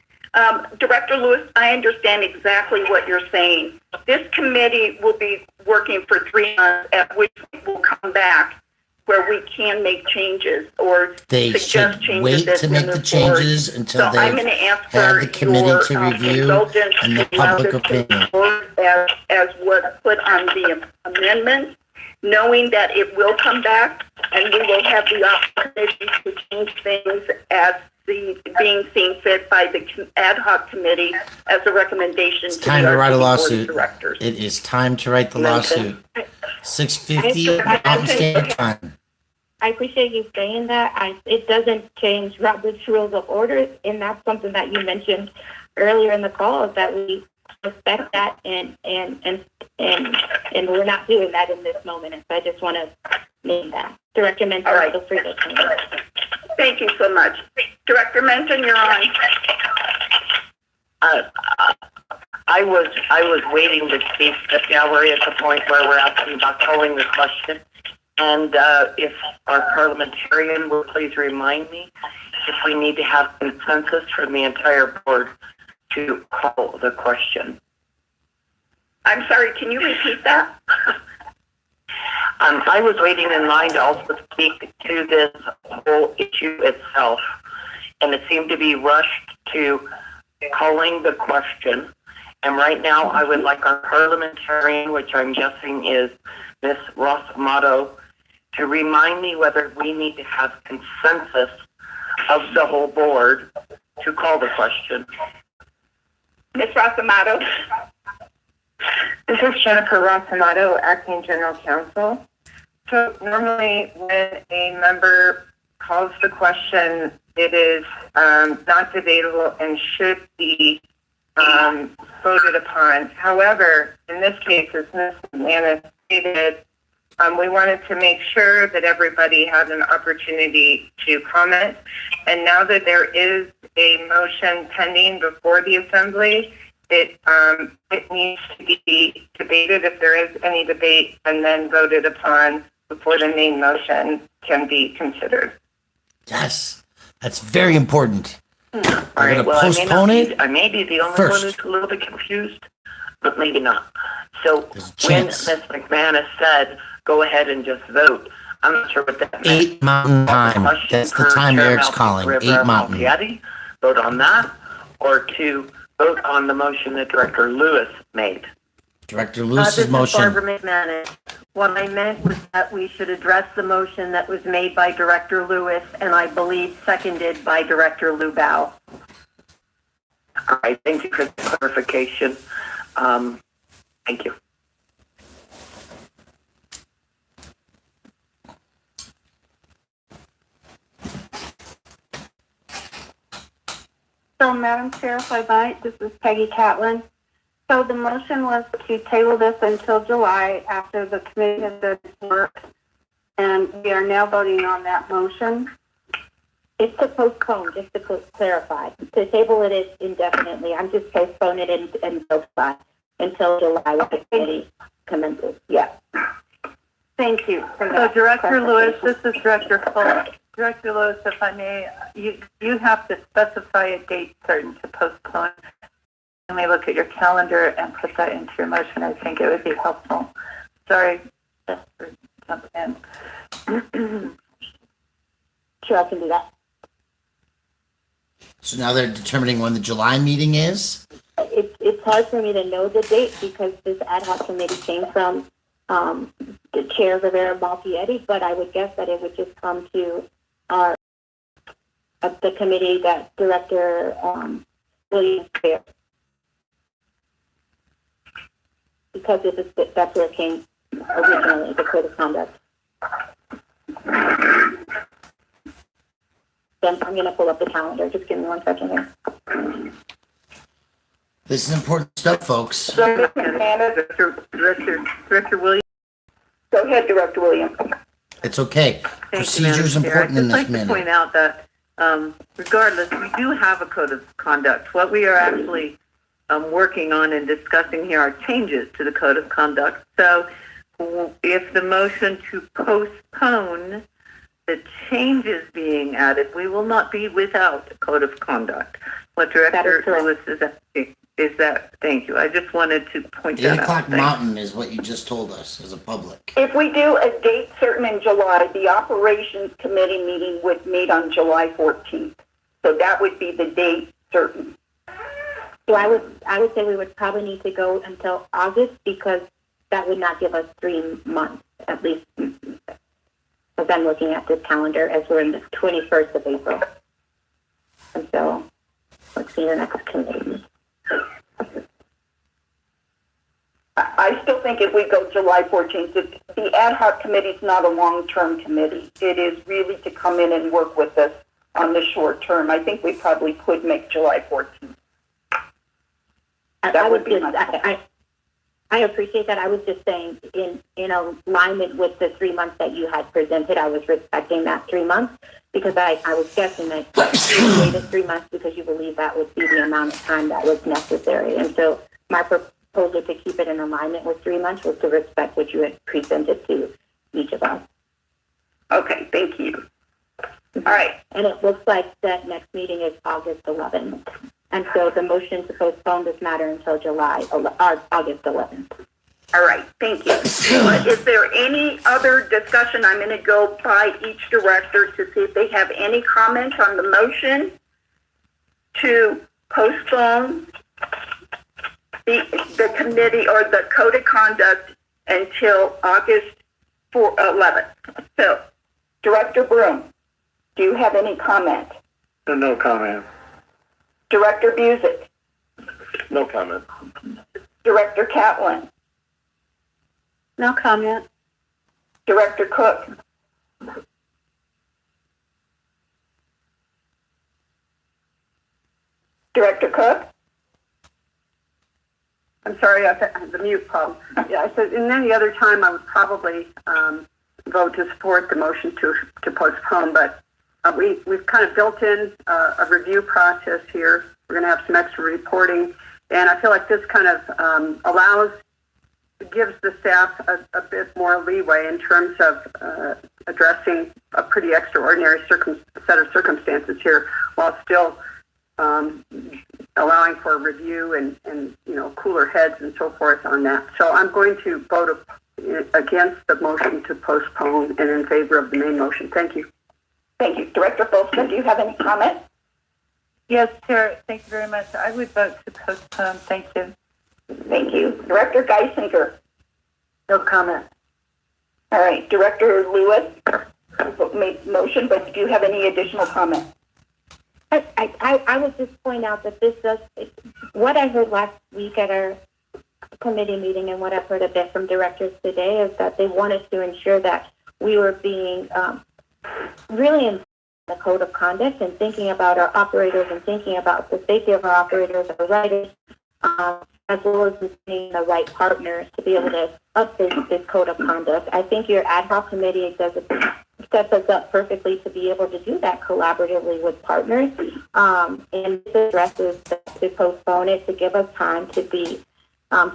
Director Lewis, I understand exactly what you're saying. This committee will be working for 3 months, at which we'll come back where we can make changes or They suggest should changes wait to make the changes until so they I'm going to ask have for the committee to your, review indulgence and the to allow public this to opinion. work as was put on the amendment, knowing that it will come back and we will have the opportunity to change things as being seen fit by the ad hoc committee as a recommendation It's to time the to write a RTD Board of lawsuit. Directors. It is time to write the lawsuit. 6:50 Mountain Standard Time. I appreciate you saying that. It doesn't change Robert's Rules of Order, and that's something that you mentioned earlier in the call, is that we respect that, and we're not doing that in this moment. And so I just want to name that. Director Menton, All right. feel free to change it. Thank you so much. Director Menton, you're on. I was waiting to speak, but now we're at the point where we're asking about calling the question. And if our parliamentarian will please remind me if we need to have consensus from the entire board to call the question. I'm sorry, can you repeat that? I was waiting in line to also speak to this whole issue itself, and it seemed to be rushed to calling the question. And right now, I would like our parliamentarian, which I'm guessing is Ms. Ross Amato, to remind me whether we need to have consensus of the whole board to call the question. Ms. Ross Amato. This is Jennifer Ross Amato, Acting General Counsel. So normally when a member calls the question, it is not debatable and should be voted upon. However, in this case, as Ms. McManus stated, we wanted to make sure that everybody had an opportunity to comment. And now that there is a motion pending before the Assembly, it needs to be debated if there is any debate, and then voted upon before the main motion can be considered. Yes, that's very important. All We're right, going to well, postpone it. I may be the only first. one who's a little bit confused, but maybe not. So when Ms. chance. McManus said, go ahead and just vote, I'm not sure what that meant. 8 Mountain Time. That's the time Eric's calling. 8 Mountain. Vote on that, or to vote on the motion that Director Lewis made. Director This Lewis's is motion. Barbara McManus. What I meant was that we should address the motion that was made by Director Lewis, and I believe seconded by Director Lubau. All right, thank you for the clarification. Thank you. So, Madam Chair, if I might, this is Peggy Catlin. So the motion was to table this until July after the committee has done its work, and we are now voting on that motion. It's to postpone, just to clarify. To table it is indefinitely. I'm just postponing it until July when the committee commences. Yeah. Thank you. So Director Lewis, this is Director Fuller. Director Lewis, if I may, you have to specify a date certain to postpone. Let me look at your calendar and put that into your motion. I think it would be helpful. Sorry, just for jumping in. Sure, I can do that. So now they're determining when the July meeting is? It's hard for me to know the date because this ad hoc committee came from the Chair Rivera Malfietti, but I would guess that it would just come to the committee that Director Williams chairs. Because that's where it came originally, the code of conduct. Then I'm going to pull up the calendar. Just give me 1 second here. This is important stuff, folks. So, Director Williams. Go ahead, Director Williams. It's okay. Procedure is important in this I'd just like to point out that regardless, we do have a code of conduct. What we are actually working on and discussing here are changes to the code of conduct. So if the motion to postpone the changes being added, we will not be without a code of conduct. What Director Lewis is asking is that, thank you. I just wanted to point that out. 8 o'clock Mountain is what you just told us as a public. If we do a date certain in July, the Operations Committee meeting would meet on July 14th. So that would be the date certain. So I would say we would probably need to go until August, because that would not give us 3 months, at least, as I'm looking at this calendar, as we're in the 21st of April. And so, let's see the next committee. I still think if we go July 14th, the ad hoc committee is not a long-term committee. It is really to come in and work with us on the short term. I think we probably could make July 14th. That would be I appreciate that. I was just saying, in alignment with the 3 months that you had presented, I was respecting that 3 months, because I was guessing that you waited 3 months because you believe that would be the amount of time that was necessary. And so my proposal to keep it in alignment with 3 months was to respect what you had presented to each of us. Okay, thank you. All right. And it looks like that next meeting is August 11th. And so the motion to postpone this matter until August 11th. All right, thank you. Is there any other discussion? I'm going to go by each director to see if they have any comment on the motion to postpone the committee or the code of conduct until August 11th. So, Director Broom, do you have any comment? No comment. Director Busick? No comment. Director Catlin? No comment. Director Cook? Director Cook? I'm sorry, I had the mute problem. Yeah, I said, in any other time, I would probably vote to support the motion to postpone, but we've kind of built in a review process here. We're going to have some extra reporting, and I feel like this kind of gives the staff a bit more leeway in terms of addressing a pretty extraordinary set of circumstances here, while still allowing for review and cooler heads and so forth on that. So I'm going to vote against the motion to postpone and in favor of the main motion. Thank you. Thank you. Director Folsom, do you have any comment? Yes, Chair. Thank you very much. I would vote to postpone. Thank you. Thank you. Director Geisinger? No comment. All right. Director Lewis made motion, but do you have any additional comment? I would just point out that what I heard last week at our committee meeting and what I've heard a bit from directors today is that they wanted to ensure that we were being really in the code of conduct and thinking about our operators and thinking about the safety of our operators, our riders, as well as being the right partners to be able to update this code of conduct. I think your ad hoc committee sets us up perfectly to be able to do that collaboratively with partners, and this addresses to postpone it, to give us time to be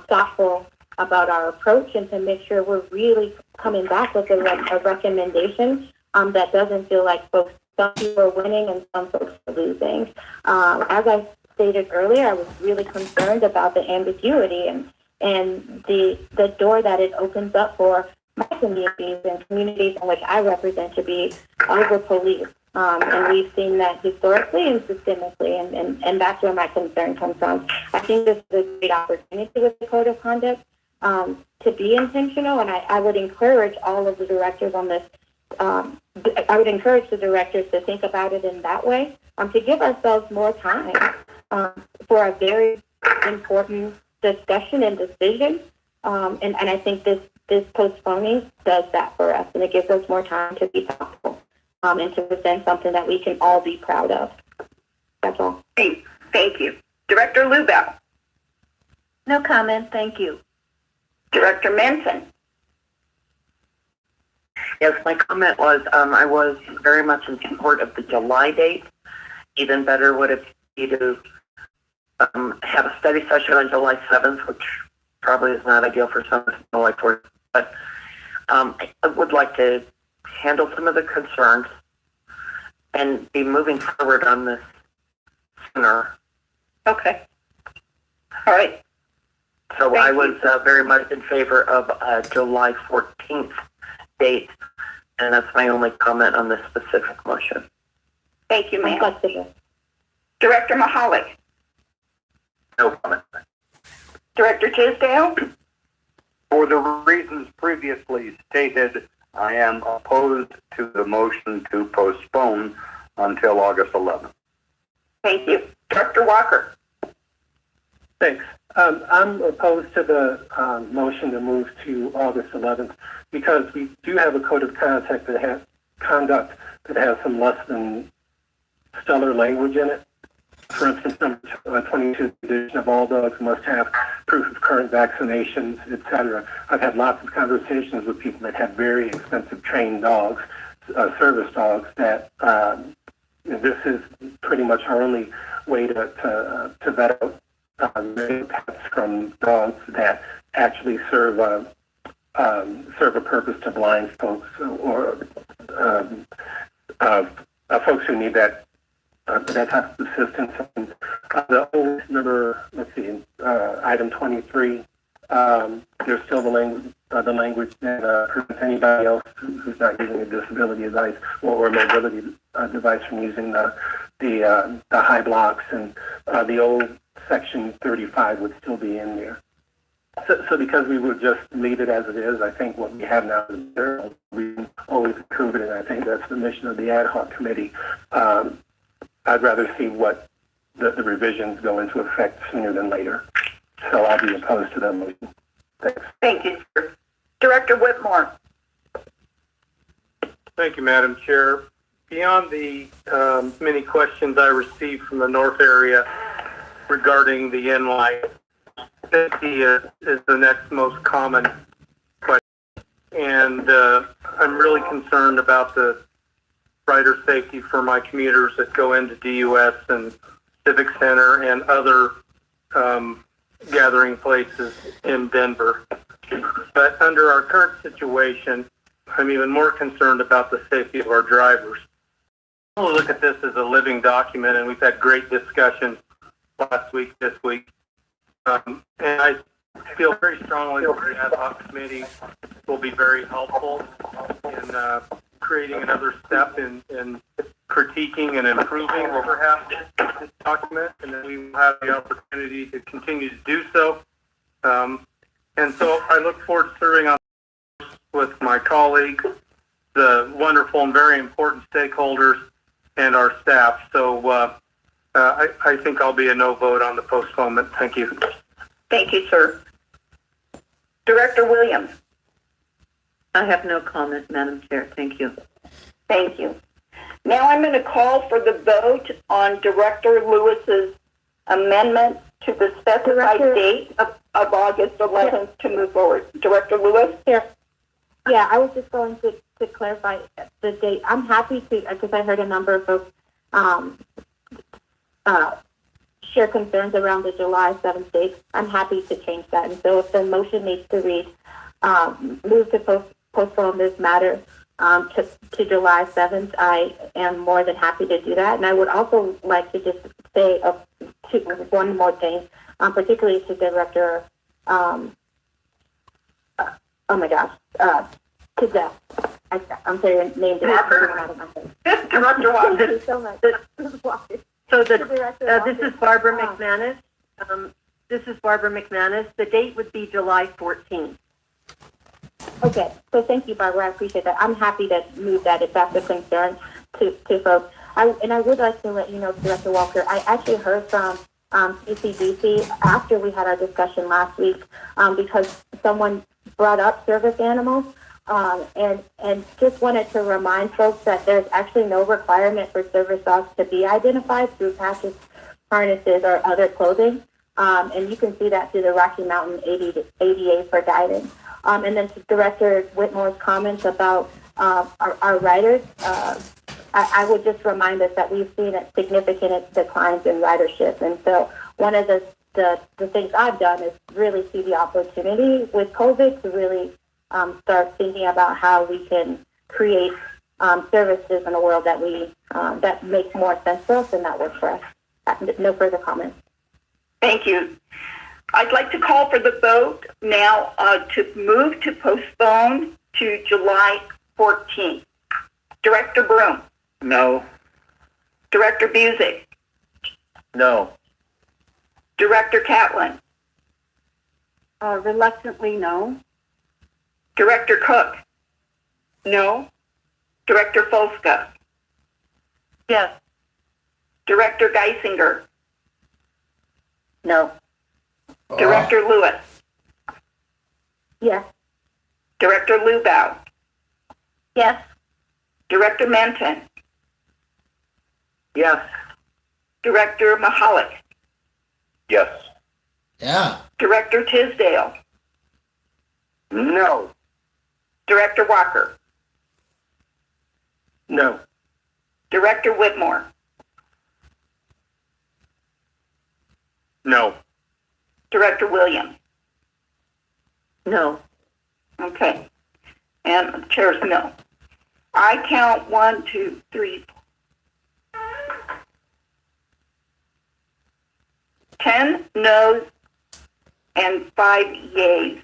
thoughtful about our approach and to make sure we're really coming back with a recommendation that doesn't feel like some people are winning and some folks are losing. As I stated earlier, I was really concerned about the ambiguity and the door that it opens up for my communities and communities in which I represent to be over-policed. And we've seen that historically and systemically, and that's where my concern comes from. I think this is a great opportunity with the Code of Conduct to to be intentional, and I would encourage all of the directors on this. I would encourage the directors to think about it in that way, to give ourselves more time for a very important discussion and decision. And I think this postponing does that for us, and it gives us more time to be thoughtful and to present something that we can all be proud of. That's all. Thank you. Director Lubell. No comment, thank you. Director Manson. Yes, my comment was I was very much in support of the July date. Even better would it be to have a study session on July 7th, which probably is not ideal for some July 4th. But I would like to handle some of the concerns and be moving forward on this sooner. Okay. All right. So I was very much in favor of July 14th date, and that's my only comment on this specific motion. Thank you, ma'am. Director Mahalik. No comment. Director Tisdale. For the reasons previously stated, I am opposed to the motion to postpone until August 11th. Thank you. Director Walker. Thanks. I'm opposed to the motion to move to August 11th because we do have a code of conduct that has some less than stellar language in it. For instance, number 22, the addition of all dogs must have proof of current vaccinations, etc. I've had lots of conversations with people that have very expensive trained dogs, service dogs, that this is pretty much our only way to vet out pets from dogs that actually serve a purpose to blind folks or folks who need that type of assistance. And the old number, item 23. There's still the language that prevents anybody else who's not using a disability device or a mobility device from using the high blocks, and the old section 35 would still be in there. So because we would just leave it as it is, I think what we have now is there. We can always improve it, and I think that's the mission of the ad hoc committee. I'd rather see what the revisions go into effect sooner than later. So I'll be opposed to that motion. Thanks. Thank you, sir. Director Whitmore. Thank you, Madam Chair. Beyond the many questions I received from the North area regarding the inline, safety is the next most common question. And I'm really concerned about the rider safety for my commuters that go into DUS and Civic Center and other gathering places in Denver. But under our current situation, I'm even more concerned about the safety of our drivers. I look at this as a living document, and we've had great discussions last week, this week. And I feel very strongly that the ad hoc committee will be very helpful in creating another step in critiquing and improving perhaps this document, and then we will have the opportunity to continue to do so. And so I look forward to serving on with my colleagues, the wonderful and very important stakeholders, and our staff. So I think I'll be a no vote on the postponement. Thank you. Thank you, sir. Director Williams. I have no comment, Madam Chair. Thank you. Thank you. Now I'm going to call for the vote on Director Lewis's amendment to the specified date of August 11th to move forward. Director Lewis? Yeah, I was just going to clarify the date. I'm happy to, because I heard a number of folks share concerns around the July 7th date. I'm happy to change that. And so if the motion needs to read, move to postpone this matter to July 7th, I am more than happy to do that. And I would also like to just say one more thing, particularly to Director, to Jeff. I'm sorry, your name didn't come out of my head. Director Watson. Thank you so much. So this is Barbara McManus. The date would be July 14th. Okay, so thank you, Barbara. I appreciate that. I'm happy to move that if that's a concern to folks. I would like to let you know, Director Walker, I actually heard from CCDC after we had our discussion last week because someone brought up service animals and just wanted to remind folks that there's actually no requirement for service dogs to be identified through patches, harnesses, or other clothing. And you can see that through the Rocky Mountain ADA for guidance. And then to Director Whitmore's comments about our riders, I would just remind us that we've seen a significant declines in ridership. And so one of the things I've done is really see the opportunity with COVID to really start thinking about how we can create services in a world that that makes more sense for us and that works for us. No further comments. Thank you. I'd like to call for the vote now to move to postpone to July 14th. Director Broom. No. Director Busick. No. Director Catlin. Reluctantly, no. Director Cook. No. Director Folska. Yes. Director Geisinger. No. Director Lewis. Yes. Director Lubau. Yes. Director Menton. Yes. Director Mahalik. Yes. Yeah. Director Tisdale. No. Director Walker. No. Director Whitmore. No. Director Williams. No. Okay. And the chair's no. I count 1, 2, 3, 10 noes and 5 yeas.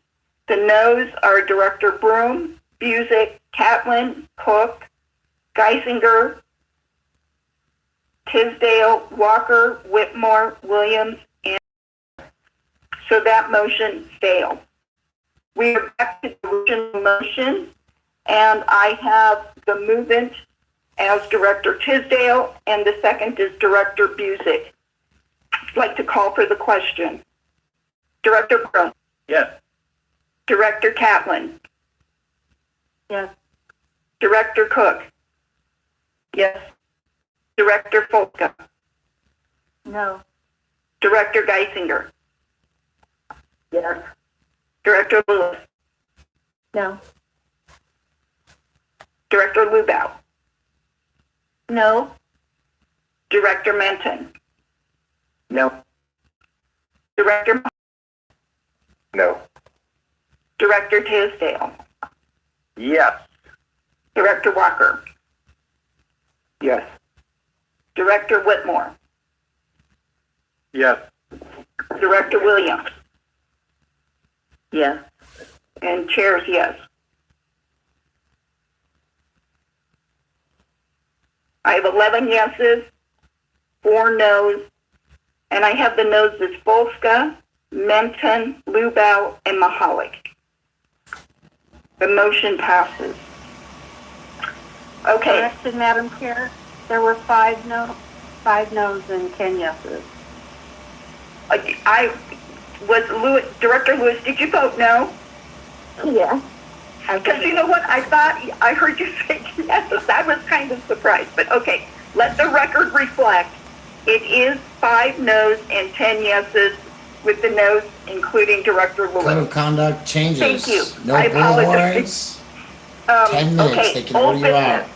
The noes are Director Broom, Busick, Catlin, Cook, Geisinger, Tisdale, Walker, Whitmore, Williams, and so that motion failed. We are back to the original motion, and I have the movement as Director Tisdale, and the second is Director Busick. I'd like to call for the question. Director Broom. Yes. Director Catlin. Yes. Director Cook. Yes. Director Folka. No. Director Geisinger. Yes. Director Lewis. No. Director Lubau. No. Director Menton. No. Director. No. Director Tisdale. Yes. Director Walker. Yes. Director Whitmore. Yes. Director Williams. Yes. And chairs yes. I have 11 yeses, 4 noes, and I have the noes as Folska, Menton, Lubau, and Mahalik. The motion passes. Okay. Correction, Madam Chair. There were 5 noes and 10 yeses. I was Director Lewis. Did you vote no? Yeah. Because you know what? I thought I heard you say yes. I was kind of surprised. But okay, let the record reflect. It is 5 noes and 10 yeses, with the noes including Director Lewis. Code of conduct changes. Thank you. No I bullhorns. 10 minutes. Okay, They can old order you out. business.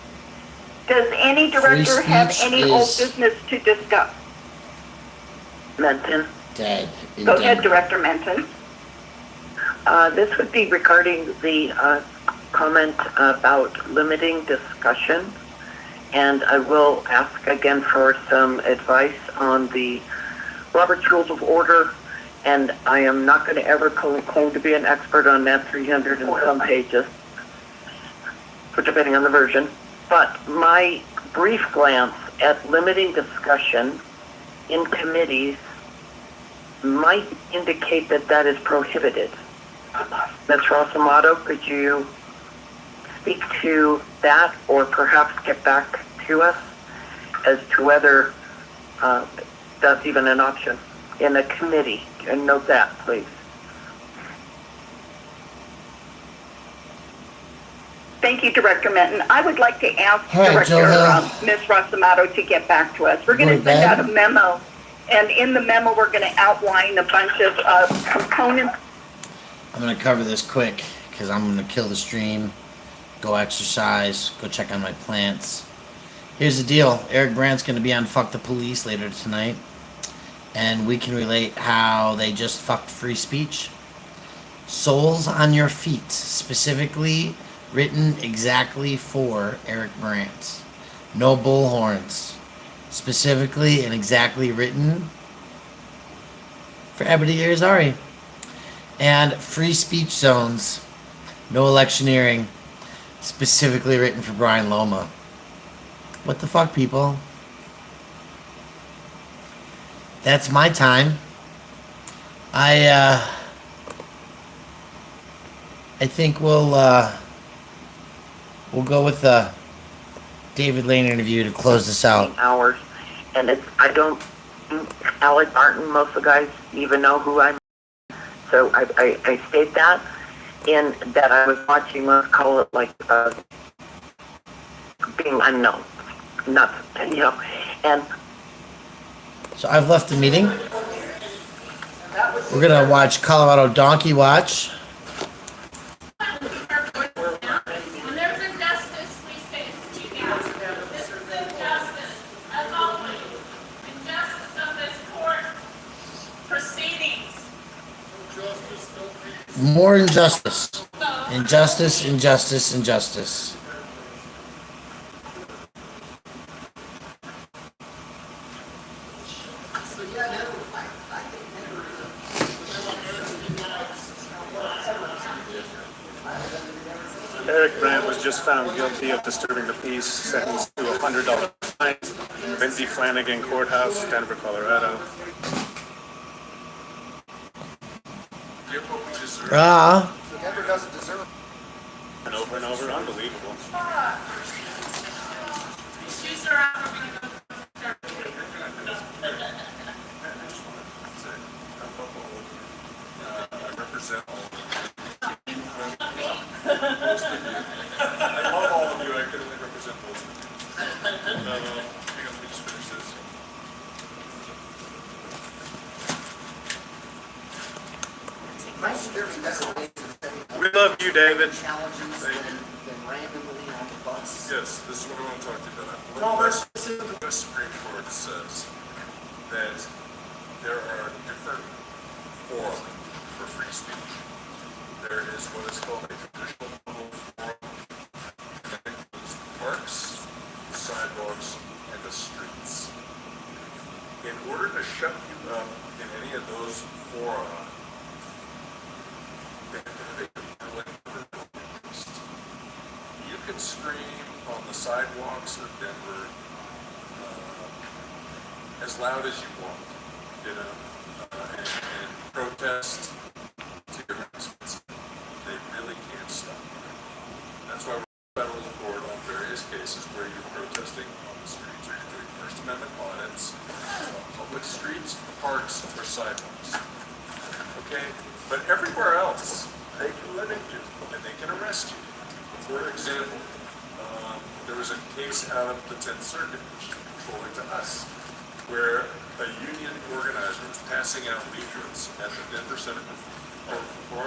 Does any director have speech any old is- business to discuss? Menton. Dead. Go ahead, Director Menton. This would be regarding the comment about limiting discussion. And I will ask again for some advice on the Robert's Rules of Order. And I am not going to ever claim to be an expert on that 300 and some pages, depending on the version. But my brief glance at limiting discussion in committees might indicate that that is prohibited. Ms. Rosamato, could you speak to that or perhaps get back to us as to whether that's even an option in the committee? And note that, please. – Thank you, Director Minton. I would like to ask right, Director Ms. Rosamato to get back to us. We're going to send out a memo, and in the memo we're going to outline a bunch of components. I'm going to cover this quick because I'm going to kill the stream, go exercise, go check on my plants. Here's the deal. Eric Brandt's going to be on Fuck the Police later tonight, and we can relate how they just fucked free speech. Souls on Your Feet, specifically written exactly for Eric Brandt. No bullhorns. Specifically and exactly written for Ebony Irizarry. And free speech zones. No electioneering. Specifically written for Brian Loma. What the fuck, people? That's my time. I think we'll go with the David Lane interview to close this out. Hours, and I don't, Alec Martin, most of the guys even know who I'm. So I state that in that I was watching, let's call it like being unknown, not, and. So I've left the meeting. We're gonna watch Colorado Donkey Watch. More injustice. Injustice, injustice, injustice. Eric Brandt was just found guilty of disturbing the peace, sentenced to a $100 fine. Lindsay Flanagan Courthouse, Denver, Colorado. Denver doesn't deserve. And over, unbelievable. Represent I love all of you. I could only represent most of you. Hang on, let me just finish this. We love you, David. Yes, this is what I want to talk to you about. The Supreme Court says that there are different forums for free speech. There is what is called a traditional forum, and that includes parks, sidewalks, and the streets. In order to shut you up in any of those fora, you can scream on the sidewalks of Denver as loud as you want, and protest to your expense. They really can't stop you. That's why we're federal court on various cases where you're protesting on the streets or you're doing First Amendment audits on public streets, parks, or sidewalks. Okay? But everywhere else, they can limit you and they can arrest you. For example, there was a case out of the 10th Circuit, which is controlling to us, where a union organizer was passing out leaflets at the Denver Center for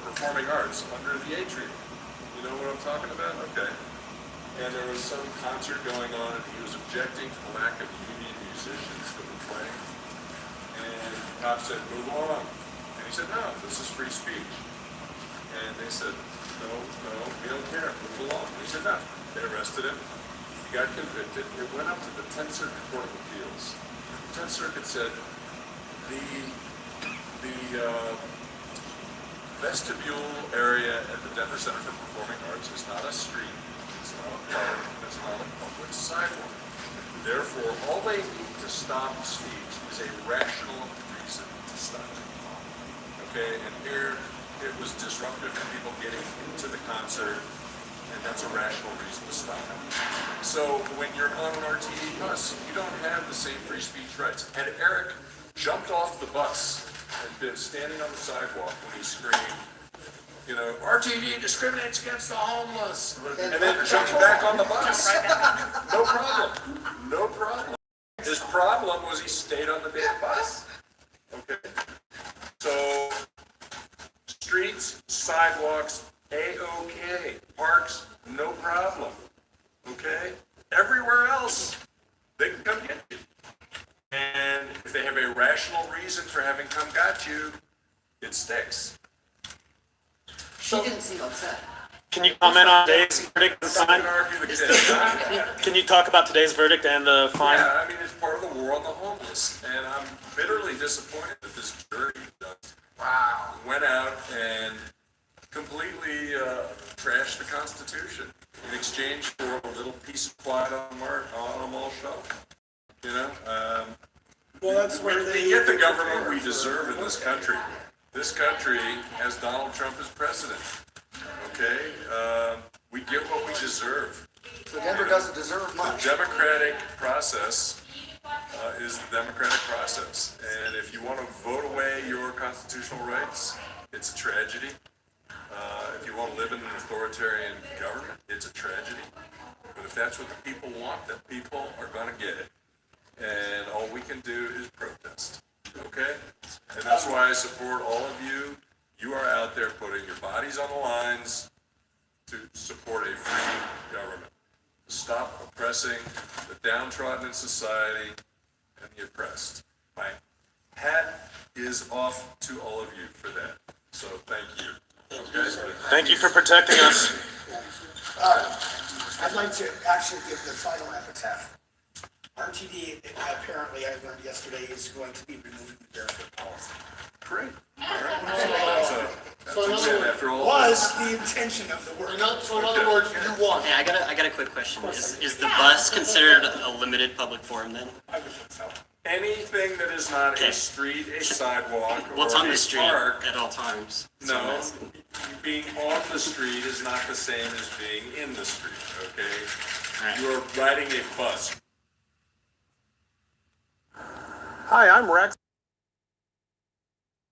Performing Arts under the atrium. You know what I'm talking about? Okay. And there was some concert going on, and he was objecting to the lack of union musicians that were playing. And the cop said, "Move along." And he said, "No, this is free speech." And they said, no, we don't care, move along. He said, no. They arrested him. He got convicted. It went up to the 10th Circuit Court of Appeals. The 10th Circuit said the vestibule area at the Denver Center for Performing Arts is not a street, it's not a park, it's not a public sidewalk. Therefore, all they need to stop speech is a rational reason to stop it. Okay, and here it was disruptive for people getting into the concert, and that's a rational reason to stop. So when you're on an RTD bus, you don't have the same free speech rights. And Eric jumped off the bus and been standing on the sidewalk when he screamed, you know, RTD discriminates against the homeless, and then jumped back on the bus. No problem. No problem. His problem was he stayed on the damn bus. Okay. So, streets, sidewalks, A-OK. Parks, no problem. Okay? Everywhere else, they can come get you. And if they have a rational reason for having come got you, it sticks. She didn't seem upset. Can you comment on today's verdict and fine? Can you talk about today's verdict and the fine? Yeah, I mean, it's part of the war on the homeless, and I'm bitterly disappointed that this jury went out and completely trashed the Constitution in exchange for a little piece of quiet on a mall shelf. You know, well, that's where we get the government we deserve in this country. This country has Donald Trump as president. Okay, we get what we deserve. So Denver doesn't deserve much. The democratic process is the democratic process, and if you want to vote away your constitutional rights, it's a tragedy. If you want to live in an authoritarian government, it's a tragedy. But if that's what the people want, then people are going to get it, and all we can do is protest. Okay, and that's why I support all of you. You are out there putting your bodies on the lines to support a free government, to stop oppressing the downtrodden in society and the oppressed. My hat is off to all of you for that. So thank you. Okay? Thank you for protecting us. I'd like to actually give the final epitaph. RTD, apparently, I learned yesterday, is going to be removing the barefoot policy. Great. So in other words, was the intention of the word. So in other words, you won. Hey, I got a quick question. Is the bus considered a limited public forum then? I would think so. Anything that is not a street, a sidewalk, or What's on a the street park, at all times? no, being on the street is not the same as being in the street, okay? You are riding a bus. Hi, I'm Rex.